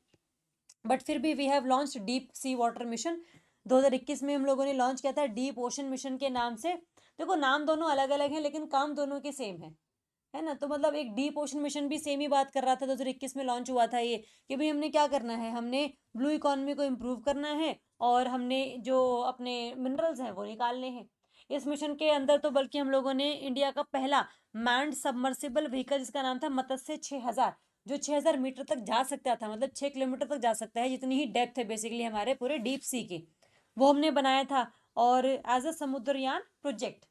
बट फिर भी we have launch deep sea water mission. 2021 में हम लोगों ने लॉन्च किया था डीप ओशन मिशन के नाम से। देखो नाम दोनों अलग अलग हैं लेकिन काम दोनों के सेम है ना। तो मतलब एक डीप ओशन मिशन भी सेम ही बात कर रहा था, 2021 में लॉन्च हुआ था ये, कि भाई हमने क्या करना है, हमने ब्लू इकोनॉमी को इम्प्रूव करना है और हमने जो अपने मिनरल्स हैं वो निकालने हैं। इस मिशन के अंदर तो बल्कि हम लोगों ने इंडिया का पहला मैंड सबमर्सिबल व्हीकल जिसका नाम था मत्स्य 6000, जो 6000 मीटर तक जा सकता था, मतलब 6 किलोमीटर तक जा सकता है, जितनी ही डेप्थ है बेसिकली हमारे पूरे डीप सी की, वो हमने बनाया था। और as a Samudrayaan project,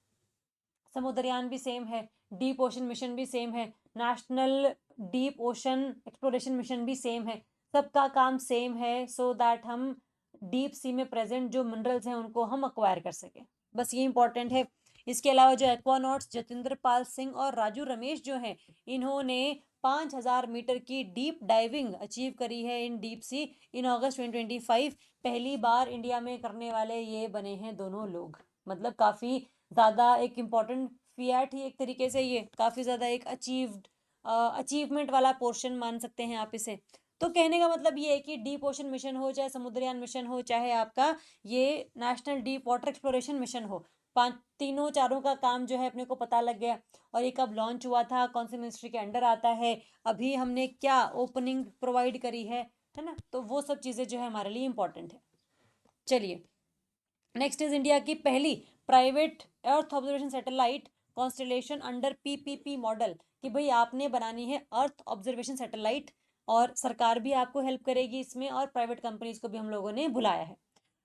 Samudrayaan भी सेम है, डीप ओशन मिशन भी सेम है, national deep ocean exploration mission भी सेम है, सबका काम सेम है सो दैट हम डीप सी में प्रेजेंट जो मिनरल्स हैं उनको हम अक्वायर कर सकें। बस ये इंपॉर्टेंट है। इसके अलावा जो एक्वानॉट्स जतिंदर पाल सिंह और राजू रमेश जो हैं, इन्होंने 5000 मीटर की डीप डाइविंग अचीव करी है इन डीप सी इन अगस्त 2025। पहली बार इंडिया में करने वाले ये बने हैं दोनों लोग। मतलब काफ़ी ज़्यादा एक इम्पॉर्टेंट फियाट ही एक तरीके से, ये काफ़ी ज़्यादा एक अचीवमेंट वाला पोर्शन मान सकते हैं आप इसे। तो कहने का मतलब ये है कि डीप ओशन मिशन हो, चाहे समुद्रयान मिशन हो, चाहे आपका ये national deep water exploration mission हो, पांच तीनों चारों का काम जो है अपने को पता लग गया। और ये कब लॉन्च हुआ था, कौन सी मिनिस्ट्री के अंडर आता है, अभी हमने क्या ओपनिंग प्रोवाइड करी है ना। तो वो सब चीज़ें जो है हमारे लिए इंपॉर्टेंट है। चलिए, नेक्स्ट इज इंडिया की पहली प्राइवेट अर्थ observation satellite constellation under PPP model, कि भाई आपने बनानी है अर्थ ऑब्जर्वेशन सैटेलाइट, और सरकार भी आपको हेल्प करेगी इसमें, और प्राइवेट कंपनीज को भी हम लोगों ने बुलाया है।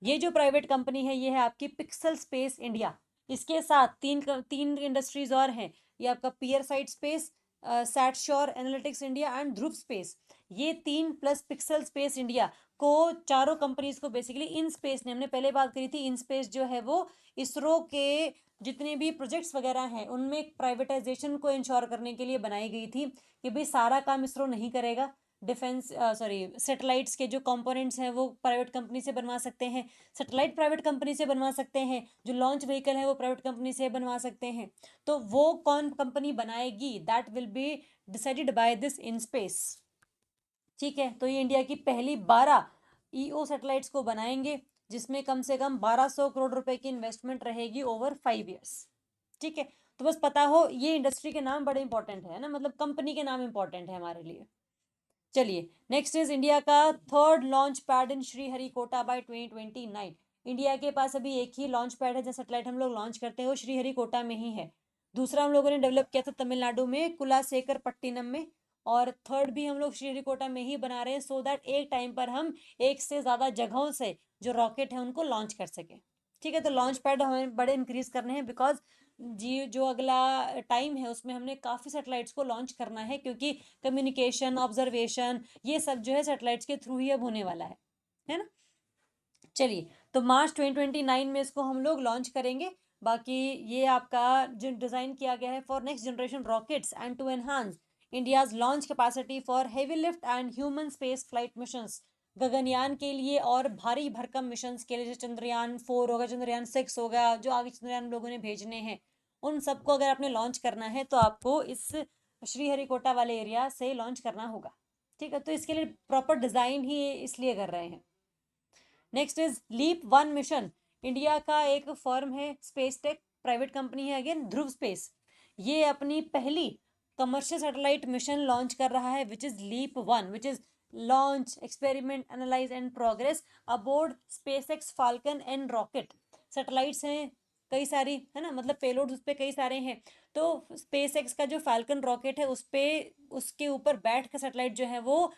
ये जो प्राइवेट कंपनी है ये है आपकी पिक्सल स्पेस इंडिया। इसके साथ तीन इंडस्ट्रीज और हैं, ये आपका Piersight space, Satsure analytics India and Dhruva space. ये तीन प्लस पिक्सल स्पेस इंडिया को, चारों कंपनीज को बेसिकली इन स्पेस ने, हमने पहले बात करी थी इन स्पेस जो है वो इसरो के जितने भी प्रोजेक्ट्स वगैरह हैं उनमें प्राइवेटाइजेशन को इंश्योर करने के लिए बनाई गई थी, कि भाई सारा काम इसरो नहीं करेगा। डिफेंस सैटेलाइट्स के जो कंपोनेंट्स हैं वो प्राइवेट कंपनी से बनवा सकते हैं, सैटेलाइट प्राइवेट कंपनी से बनवा सकते हैं, जो लॉन्च व्हीकल है वो प्राइवेट कंपनी से बनवा सकते हैं। तो वो कौन कंपनी बनाएगी that will be decided by this in space. ठीक है, तो ये इंडिया की पहली 12 EO सैटेलाइट्स को बनाएंगे, जिसमें कम से कम 1200 करोड़ रुपए की इन्वेस्टमेंट रहेगी ओवर 5 ईयर्स। ठीक है, तो बस पता हो ये इंडस्ट्री के नाम बड़े इंपॉर्टेंट है ना, मतलब कंपनी के नाम इंपॉर्टेंट है हमारे लिए। चलिए, नेक्स्ट इज इंडिया का third launch pad in Sriharikota by 2029। India के पास अभी एक ही लॉन्च पैड है, जो सैटेलाइट हम लोग लॉन्च करते हैं वो श्रीहरिकोटा में ही है। दूसरा हम लोगों ने डेवलप किया था तमिलनाडु में कुलाशेखर पट्टिनम में, और थर्ड भी हम लोग श्रीहरिकोटा में ही बना रहे हैं सो दैट एक टाइम पर हम एक से ज़्यादा जगहों से जो रॉकेट है उनको लॉन्च कर सकें। ठीक है, तो लॉन्च पैड हमें बड़े इंक्रीज करने हैं, बिकॉज जी जो अगला टाइम है उसमें हमने काफ़ी सैटेलाइट्स को लॉन्च करना है, क्योंकि कम्युनिकेशन ऑब्जर्वेशन ये सब जो है सैटेलाइट्स के थ्रू ही अब होने वाला है ना। चलिए, तो मार्च 2029 में इसको हम लोग लॉन्च करेंगे। बाकी ये आपका जो डिज़ाइन किया गया है for next generation rockets and to enhance India's launch capacity for heavy lift and human space flight missions, Gaganyaan के लिए और भारी भरकम मिशंस के लिए, जो चंद्रयान 4 होगा, चंद्रयान 6 होगा, जो आगे चंद्रयान हम लोगों ने भेजने हैं, उन सबको अगर आपने लॉन्च करना है तो आपको इस श्रीहरिकोटा वाले एरिया से लॉन्च करना होगा। ठीक है, तो इसके लिए प्रॉपर डिज़ाइन ही इसलिए कर रहे हैं। Next is leap 1 mission. India का एक फर्म है स्पेस टेक, प्राइवेट कंपनी है अगेन, ध्रुव स्पेस। ये अपनी पहली कमर्शियल सैटेलाइट मिशन लॉन्च कर रहा है, which is leap 1, which is launch, experiment, analyse and progress aboard SpaceX Falcon and rocket. Satellites हैं कई सारी, है ना, मतलब पेलोड्स उस पर कई सारे हैं। तो स्पेसएक्स का जो फाल्कन रॉकेट है उस पे, उसके ऊपर बैठ कर सैटेलाइट जो है वो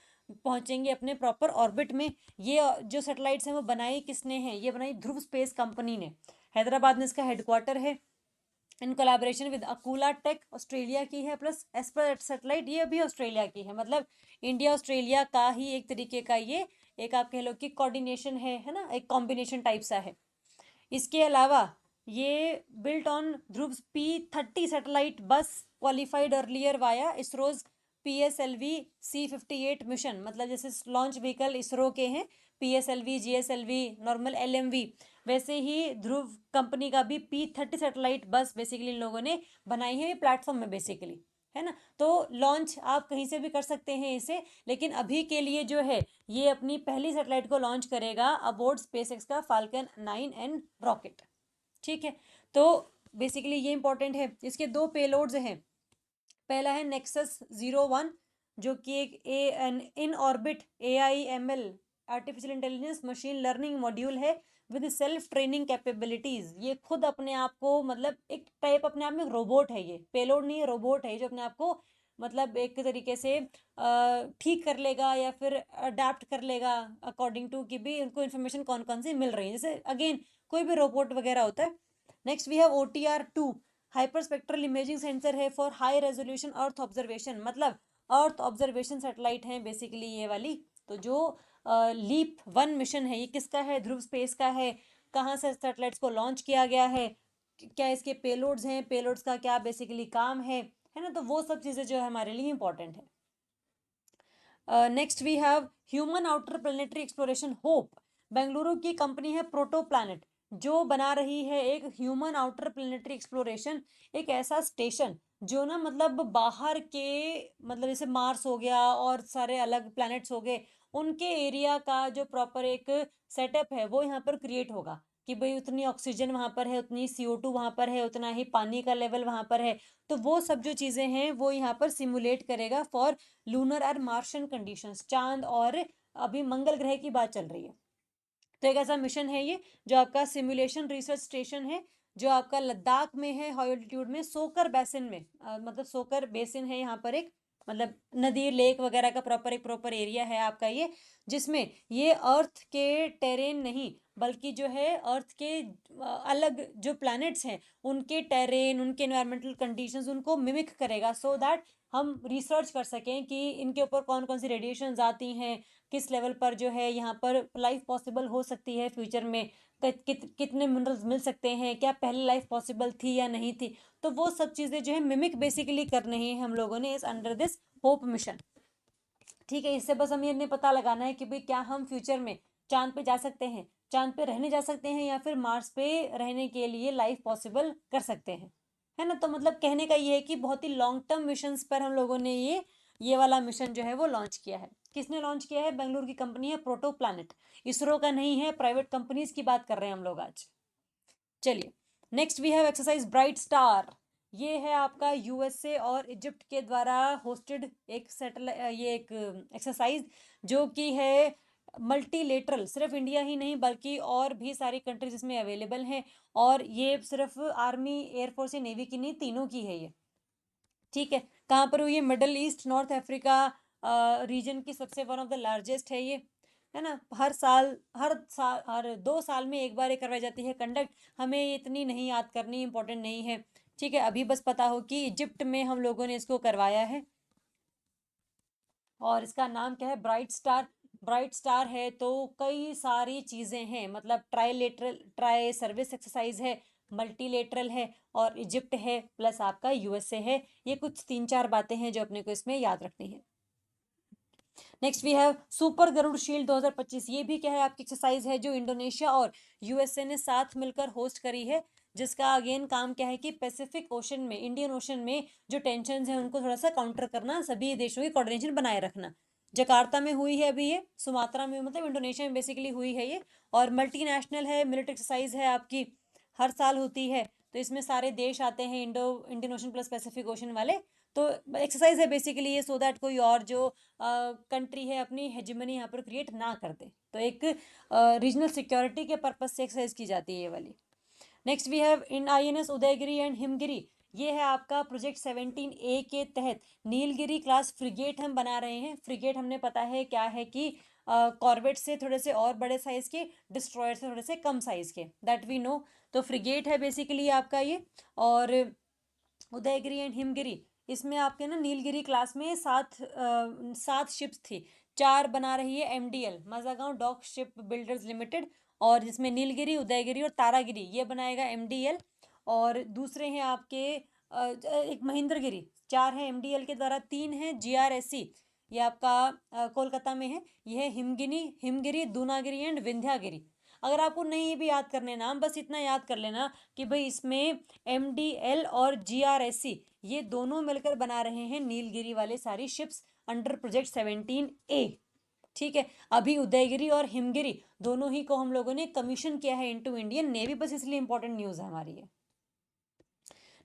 पहुंचेंगे अपने प्रॉपर ऑर्बिट में। ये जो सैटेलाइट्स हैं वो बनाई किसने हैं? ये बनाई ध्रुव स्पेस कंपनी ने, हैदराबाद में इसका हेडक्वार्टर है। In collaboration with Akula tech, Australia की है, प्लस एस्पर सैटेलाइट ये भी ऑस्ट्रेलिया की है। मतलब इंडिया ऑस्ट्रेलिया का ही एक तरीके का ये एक आप कह लो कि कोऑर्डिनेशन है ना, एक कॉम्बिनेशन टाइप सा है। इसके अलावा ये built on Dhruva P-30 satellite bus qualified earlier via ISRO's PSLV C-58 मिशन। मतलब जैसे लॉन्च व्हीकल इसरो के हैं PSLV, GSLV, नॉर्मल LMV, वैसे ही ध्रुव कंपनी का भी P-30 सैटेलाइट बस बेसिकली इन लोगों ने बनाई है प्लेटफॉर्म में बेसिकली, है ना। तो लॉन्च आप कहीं से भी कर सकते हैं इसे, लेकिन अभी के लिए जो है ये अपनी पहली सैटेलाइट को लॉन्च करेगा अबोर्ड स्पेसएक्स का फाल्कन 9 एंड रॉकेट। ठीक है, तो बेसिकली ये इंपॉर्टेंट है। इसके दो पेलोड्स हैं। पहला है नेक्सस 01, जो कि एक an in orbit AIML artificial intelligence machine learning module है विद सेल्फ ट्रेनिंग कैपेबिलिटीज। ये खुद अपने आप को, मतलब एक टाइप अपने आप में रोबोट है, ये पेलोड नहीं है, रोबोट है जो अपने आप को मतलब एक तरीके से ठीक कर लेगा या फिर अडेप्ट कर लेगा अकॉर्डिंग टू कि भी उनको इन्फॉर्मेशन कौन कौन सी मिल रही है, जैसे अगेन कोई भी रोबोट वगैरह होता है। Next we have OTR-2, hyper spectral imaging sensor है for high resolution earth observation. मतलब अर्थ ऑब्जर्वेशन सैटेलाइट है बेसिकली ये वाली। तो जो लीप 1 मिशन है ये किसका है? ध्रुव स्पेस का है। कहाँ से सैटेलाइट्स को लॉन्च किया गया है, क्या इसके पेलोड्स हैं, पेलोड्स का क्या बेसिकली काम है ना, तो वो सब चीज़ें जो है हमारे लिए इंपॉर्टेंट है। Next we have human outer planetary exploration hope. Bengaluru की कंपनी है प्रोटो प्लैनेट, जो बना रही है एक ह्यूमन आउटर प्लेनेटरी एक्सप्लोरेशन, एक ऐसा स्टेशन जो ना मतलब बाहर के, मतलब जैसे मार्स हो गया और सारे अलग प्लैनेट्स हो गए, उनके एरिया का जो प्रॉपर एक सेटअप है वो यहाँ पर क्रिएट होगा कि भाई उतनी ऑक्सीजन वहाँ पर है, उतनी CO2 वहाँ पर है, उतना ही पानी का लेवल वहाँ पर है। तो वो सब जो चीज़ें हैं वो यहाँ पर सिमुलेट करेगा फॉर लूनर और मार्शियन कंडीशंस, चांद और अभी मंगल ग्रह की बात चल रही है। तो एक ऐसा मिशन है ये जो आपका सिमुलेशन रिसर्च स्टेशन है, जो आपका लद्दाख में है, हाई ऑल्टीट्यूड में, सोकर बेसिन में, मतलब सोकर बेसिन है यहाँ पर एक, मतलब नदी लेक वगैरह का प्रॉपर एरिया है आपका ये, जिसमें ये अर्थ के टेरेन नहीं बल्कि जो है अर्थ के अलग जो प्लैनेट्स हैं उनके टेरेन, उनके एनवायरमेंटल कंडीशंस उनको मिमिक करेगा, सो दैट हम रिसर्च कर सकें कि इनके ऊपर कौन कौन सी रेडिएशंस आती हैं, किस लेवल पर जो है यहाँ पर लाइफ पॉसिबल हो सकती है फ्यूचर में, कितने मिनरल्स मिल सकते हैं, क्या पहले लाइफ पॉसिबल थी या नहीं थी। तो वो सब चीज़ें जो है मिमिक बेसिकली करनी है हम लोगों ने इस अंडर दिस होप मिशन। ठीक है, इससे बस हमें ये पता लगाना है कि भाई क्या हम फ्यूचर में चांद पे जा सकते हैं, चांद पे रहने जा सकते हैं, या फिर मार्स पे रहने के लिए लाइफ पॉसिबल कर सकते हैं, है ना। तो मतलब कहने का ये है कि बहुत ही लॉन्ग टर्म मिशंस पर हम लोगों ने ये वाला मिशन जो है वो लॉन्च किया है। किसने लॉन्च किया है? बेंगलुरु की कंपनी है प्रोटो प्लैनेट, इसरो का नहीं है, प्राइवेट कंपनीज की बात कर रहे हैं हम लोग आज। चलिए, next we have exercise bright star. ये है आपका USA और इजिप्ट के द्वारा होस्टेड एक सैटेलाइट, ये एक एक्सरसाइज जो कि है मल्टीलेटरल, सिर्फ इंडिया ही नहीं बल्कि और भी सारी कंट्रीज इसमें अवेलेबल हैं, और ये सिर्फ आर्मी, एयरफोर्स या नेवी की नहीं, तीनों की है ये। ठीक है, कहाँ पर हुई है? Middle east, north Africa reason की सबसे वन ऑफ द लार्जेस्ट है ये, है ना। हर 2 साल में एक बार ये करवाई जाती है कंडक्ट। हमें ये इतनी नहीं याद करनी, इंपॉर्टेंट नहीं है। ठीक है, अभी बस पता हो कि इजिप्ट में हम लोगों ने इसको करवाया है, और इसका नाम क्या है? Bright star. ब्राइट स्टार है तो कई सारी चीज़ें हैं, मतलब ट्राईलेटरल, ट्राई सर्विस एक्सरसाइज है, मल्टीलेटरल है, और इजिप्ट है, प्लस आपका USA है। ये कुछ 3-4 बातें हैं जो अपने को इसमें याद रखनी है। Next we have super Garuda shield 2025। ये भी क्या है? आपकी एक्सरसाइज है जो इंडोनेशिया और USA ने साथ मिलकर होस्ट करी है, जिसका अगेन काम क्या है कि पैसिफिक ओशन में, इंडियन ओशन में जो टेंशन है उनको थोड़ा सा काउंटर करना, सभी देशों की कोऑर्डिनेशन बनाए रखना। जकार्ता में हुई है अभी ये, सुमात्रा में, मतलब इंडोनेशिया में बेसिकली हुई है ये। और मल्टीनेशनल है, मिलिट्री एक्सरसाइज है आपकी, हर साल होती है। तो इसमें सारे देश आते हैं, Indian ocean plus Pacific ocean वाले। तो एक्सरसाइज है बेसिकली ये, सो दैट कोई और जो कंट्री है अपनी हेजिमनी यहाँ पर क्रिएट ना कर दे। तो एक रीजनल सिक्योरिटी के पर्पज से एक्सरसाइज की जाती है ये वाली। Next we have in INS Udaygiri and Himgiri. ये है आपका प्रोजेक्ट 17A के तहत नीलगिरी क्लास फ्रिगेट हम बना रहे हैं। फ्रिगेट हमने पता है क्या है कि कॉर्वेट से थोड़े से और बड़े साइज के, डिस्ट्रॉयर से थोड़े से कम साइज के, दैट वी नो। तो फ्रिगेट है बेसिकली आपका ये। और उदयगिरी एंड हिमगिरी, इसमें आपके ना नीलगिरी क्लास में सात शिप्स थी। 4 बना रही है MDL, Mazagon dock ship builders limited. और जिसमें नीलगिरी, उदयगिरी और तारागिरी ये बनाएगा MDL। और दूसरे हैं आपके एक महेंद्रगिरी। 4 है MDL के द्वारा, 3 है GRSC, ये आपका कोलकाता में है। यह है हिमगिरी, दूनागिरी एंड विंध्यागिरी। अगर आपको नहीं भी याद करने नाम, बस इतना याद कर लेना कि भाई इसमें MDL और GRSC ये दोनों मिलकर बना रहे हैं नीलगिरी वाले सारी शिप्स अंडर प्रोजेक्ट 17A। ठीक है, अभी उदयगिरी और हिमगिरी दोनों ही को हम लोगों ने कमीशन किया है इनटू इंडियन नेवी, बस इसलिए इंपॉर्टेंट न्यूज है हमारी ये।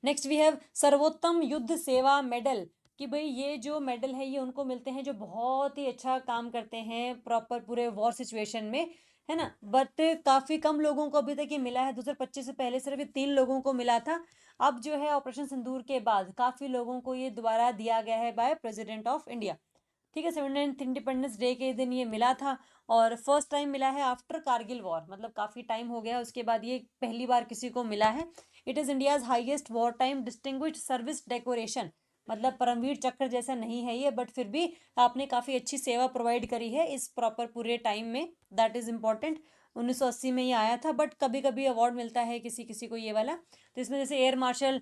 नेक्स्ट वी हैव सर्वोत्तम युद्ध सेवा मेडल। कि भाई ये जो मेडल है ये उनको मिलते हैं जो बहुत ही अच्छा काम करते हैं प्रॉपर पूरे वॉर सिचुएशन में, है ना। बट काफ़ी कम लोगों को अभी तक ये मिला है। 2025 से पहले सिर्फ ये 3 लोगों को मिला था। अब जो है ऑपरेशन सिंदूर के बाद काफ़ी लोगों को ये दोबारा दिया गया है बाय प्रेसिडेंट ऑफ इंडिया। ठीक है, 79th इंडिपेंडेंस डे के दिन ये मिला था। और फर्स्ट टाइम मिला है आफ्टर कारगिल वॉर, मतलब काफ़ी टाइम हो गया उसके बाद ये पहली बार किसी को मिला है। It is India's highest war time distinguished service decoration, मतलब परमवीर चक्र जैसा नहीं है ये, बट फिर भी आपने काफ़ी अच्छी सेवा प्रोवाइड करी है इस प्रॉपर पूरे टाइम में, दैट इज़ इम्पॉर्टेंट। 1980 में ये आया था, बट कभी कभी अवार्ड मिलता है किसी किसी को ये वाला। तो इसमें जैसे एयर मार्शल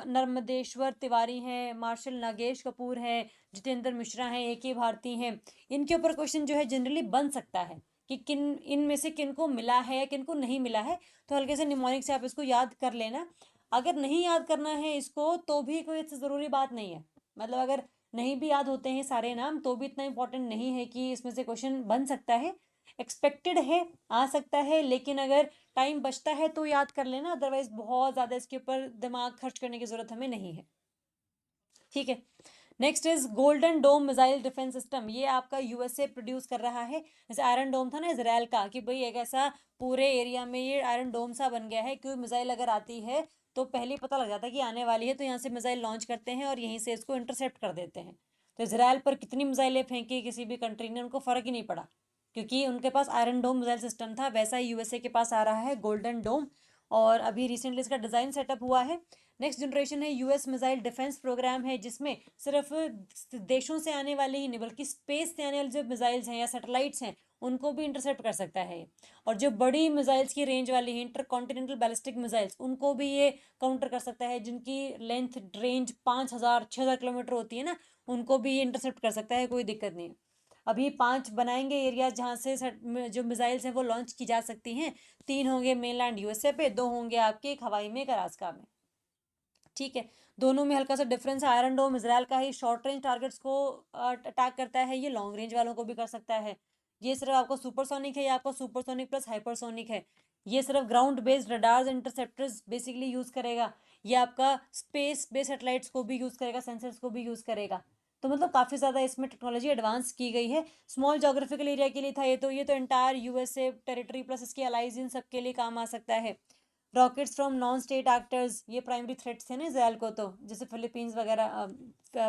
नर्मदेश्वर तिवारी हैं, मार्शल नागेश कपूर हैं, जितेंद्र मिश्रा हैं, AK भारती हैं। इनके ऊपर क्वेश्चन जो है जनरली बन सकता है कि किन इनमें से किन को मिला है या किन को नहीं मिला है। तो हल्के से निमोनिक से आप इसको याद कर लेना। अगर नहीं याद करना है इसको तो भी कोई इतनी ज़रूरी बात नहीं है, मतलब अगर नहीं भी याद होते हैं सारे नाम तो भी इतना इंपॉर्टेंट नहीं है कि इसमें से क्वेश्चन बन सकता है, एक्सपेक्टेड है, आ सकता है। लेकिन अगर टाइम बचता है तो याद कर लेना, अदरवाइज बहुत ज़्यादा इसके ऊपर दिमाग खर्च करने की ज़रूरत हमें नहीं है। ठीक है, next is golden dome missile defence system. ये आपका USA प्रोड्यूस कर रहा है। जैसे आयरन डोम था ना इसराइल का, कि भाई एक ऐसा पूरे एरिया में ये आयरन डोम सा बन गया है कि मिसाइल अगर आती है तो पहले ही पता लग जाता है कि आने वाली है, तो यहाँ से मिसाइल लॉन्च करते हैं और यहीं से इसको इंटरसेप्ट कर देते हैं। तो इसराइल पर कितनी मिसाइलें फेंकी किसी भी कंट्री ने, उनको फ़र्क ही नहीं पड़ा, क्योंकि उनके पास आयरन डोम मिसाइल सिस्टम था। वैसा ही USA के पास आ रहा है गोल्डन डोम, और अभी रिसेंटली इसका डिज़ाइन सेटअप हुआ है। नेक्स्ट जनरेशन है US मिसाइल डिफेंस प्रोग्राम है, जिसमें सिर्फ देशों से आने वाले ही नहीं बल्कि स्पेस से आने वाले जो मिसाइल्स हैं या सैटेलाइट्स हैं उनको भी इंटरसेप्ट कर सकता है। और जो बड़ी मिसाइल्स की रेंज वाली है, इंटर कॉन्टिनेंटल बैलिस्टिक मिसाइल्स, उनको भी ये काउंटर कर सकता है। जिनकी लेंथ रेंज 5,000-6,000 किलोमीटर होती है ना, उनको भी ये इंटरसेप्ट कर सकता है, कोई दिक्कत नहीं है। अभी 5 बनाएंगे एरियाज जहाँ से जो मिसाइल्स हैं वो लॉन्च की जा सकती हैं। 3 होंगे मेनलैंड USA पे, 2 होंगे आपके एक हवाई में, एक अलास्का में। ठीक है, दोनों में हल्का सा डिफरेंस है। आयरन डोम इसराइल का ही शॉर्ट रेंज टारगेट्स को अटैक करता है, ये लॉन्ग रेंज वालों को भी कर सकता है। ये सिर्फ आपको सुपरसोनिक है, या आपको सुपरसोनिक प्लस हाइपरसोनिक है। ये सिर्फ ground based radars interceptors basically use करेगा। ये आपका स्पेस बेस्ड सेटेलाइट्स को भी यूज़ करेगा, सेंसर्स को भी यूज़ करेगा। तो मतलब काफ़ी ज़्यादा इसमें टेक्नोलॉजी एडवांस की गई है। स्मॉल जोग्राफिकल एरिया के लिए था ये तो एंटायर USA टेरिटरी प्लस इसके अलाइज इन सब के लिए काम आ सकता है। Rockets from non state actors, ये प्राइमरी थ्रेट्स थे ना इसराइल को, तो जैसे फिलीपींस वगैरह,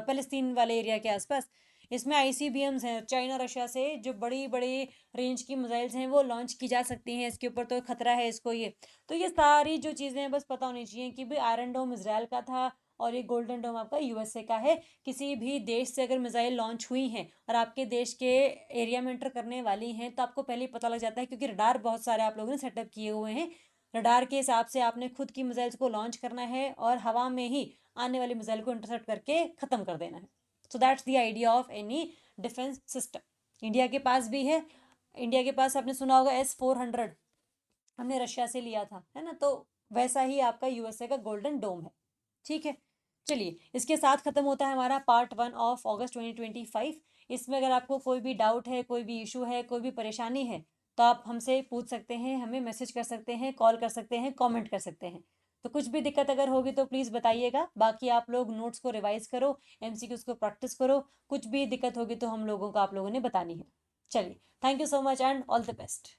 फ़लस्तीन वाले एरिया के आसपास। इसमें ICBMs हैं, चाइना रशिया से जो बड़ी बड़ी रेंज की मिसाइल्स हैं वो लॉन्च की जा सकती हैं इसके ऊपर, तो खतरा है इसको ये। तो ये सारी जो चीज़ें हैं बस पता होनी चाहिए कि भाई आयरन डोम इसराइल का था और ये गोल्डन डोम आपका USA का है। किसी भी देश से अगर मिसाइल लॉन्च हुई हैं और आपके देश के एरिया में एंटर करने वाली हैं तो आपको पहले ही पता लग जाता है, क्योंकि रडार बहुत सारे आप लोगों ने सेटअप किए हुए हैं। रडार के हिसाब से आपने खुद की मिसाइल्स को लॉन्च करना है और हवा में ही आने वाली मिसाइल को इंटरसेप्ट करके ख़त्म कर देना है। So that's the idea of any defence system. India के पास भी है। इंडिया के पास आपने सुना होगा S-400, हमने रशिया से लिया था, है ना। तो वैसा ही आपका USA का गोल्डन डोम है। ठीक है, चलिए, इसके साथ खत्म होता है हमारा पार्ट 1 ऑफ अगस्त 2025। इसमें अगर आपको कोई भी डाउट है, कोई भी इशू है, कोई भी परेशानी है, तो आप हमसे पूछ सकते हैं, हमें मैसेज कर सकते हैं, कॉल कर सकते हैं, कमेंट कर सकते हैं। तो कुछ भी दिक्कत अगर होगी तो प्लीज़ बताइएगा। बाकी आप लोग नोट्स को रिवाइज करो, एमसीक्यूज को प्रैक्टिस करो। कुछ भी दिक्कत होगी तो हम लोगों को आप लोगों ने बतानी है। चलिए, thank you so much and all the best.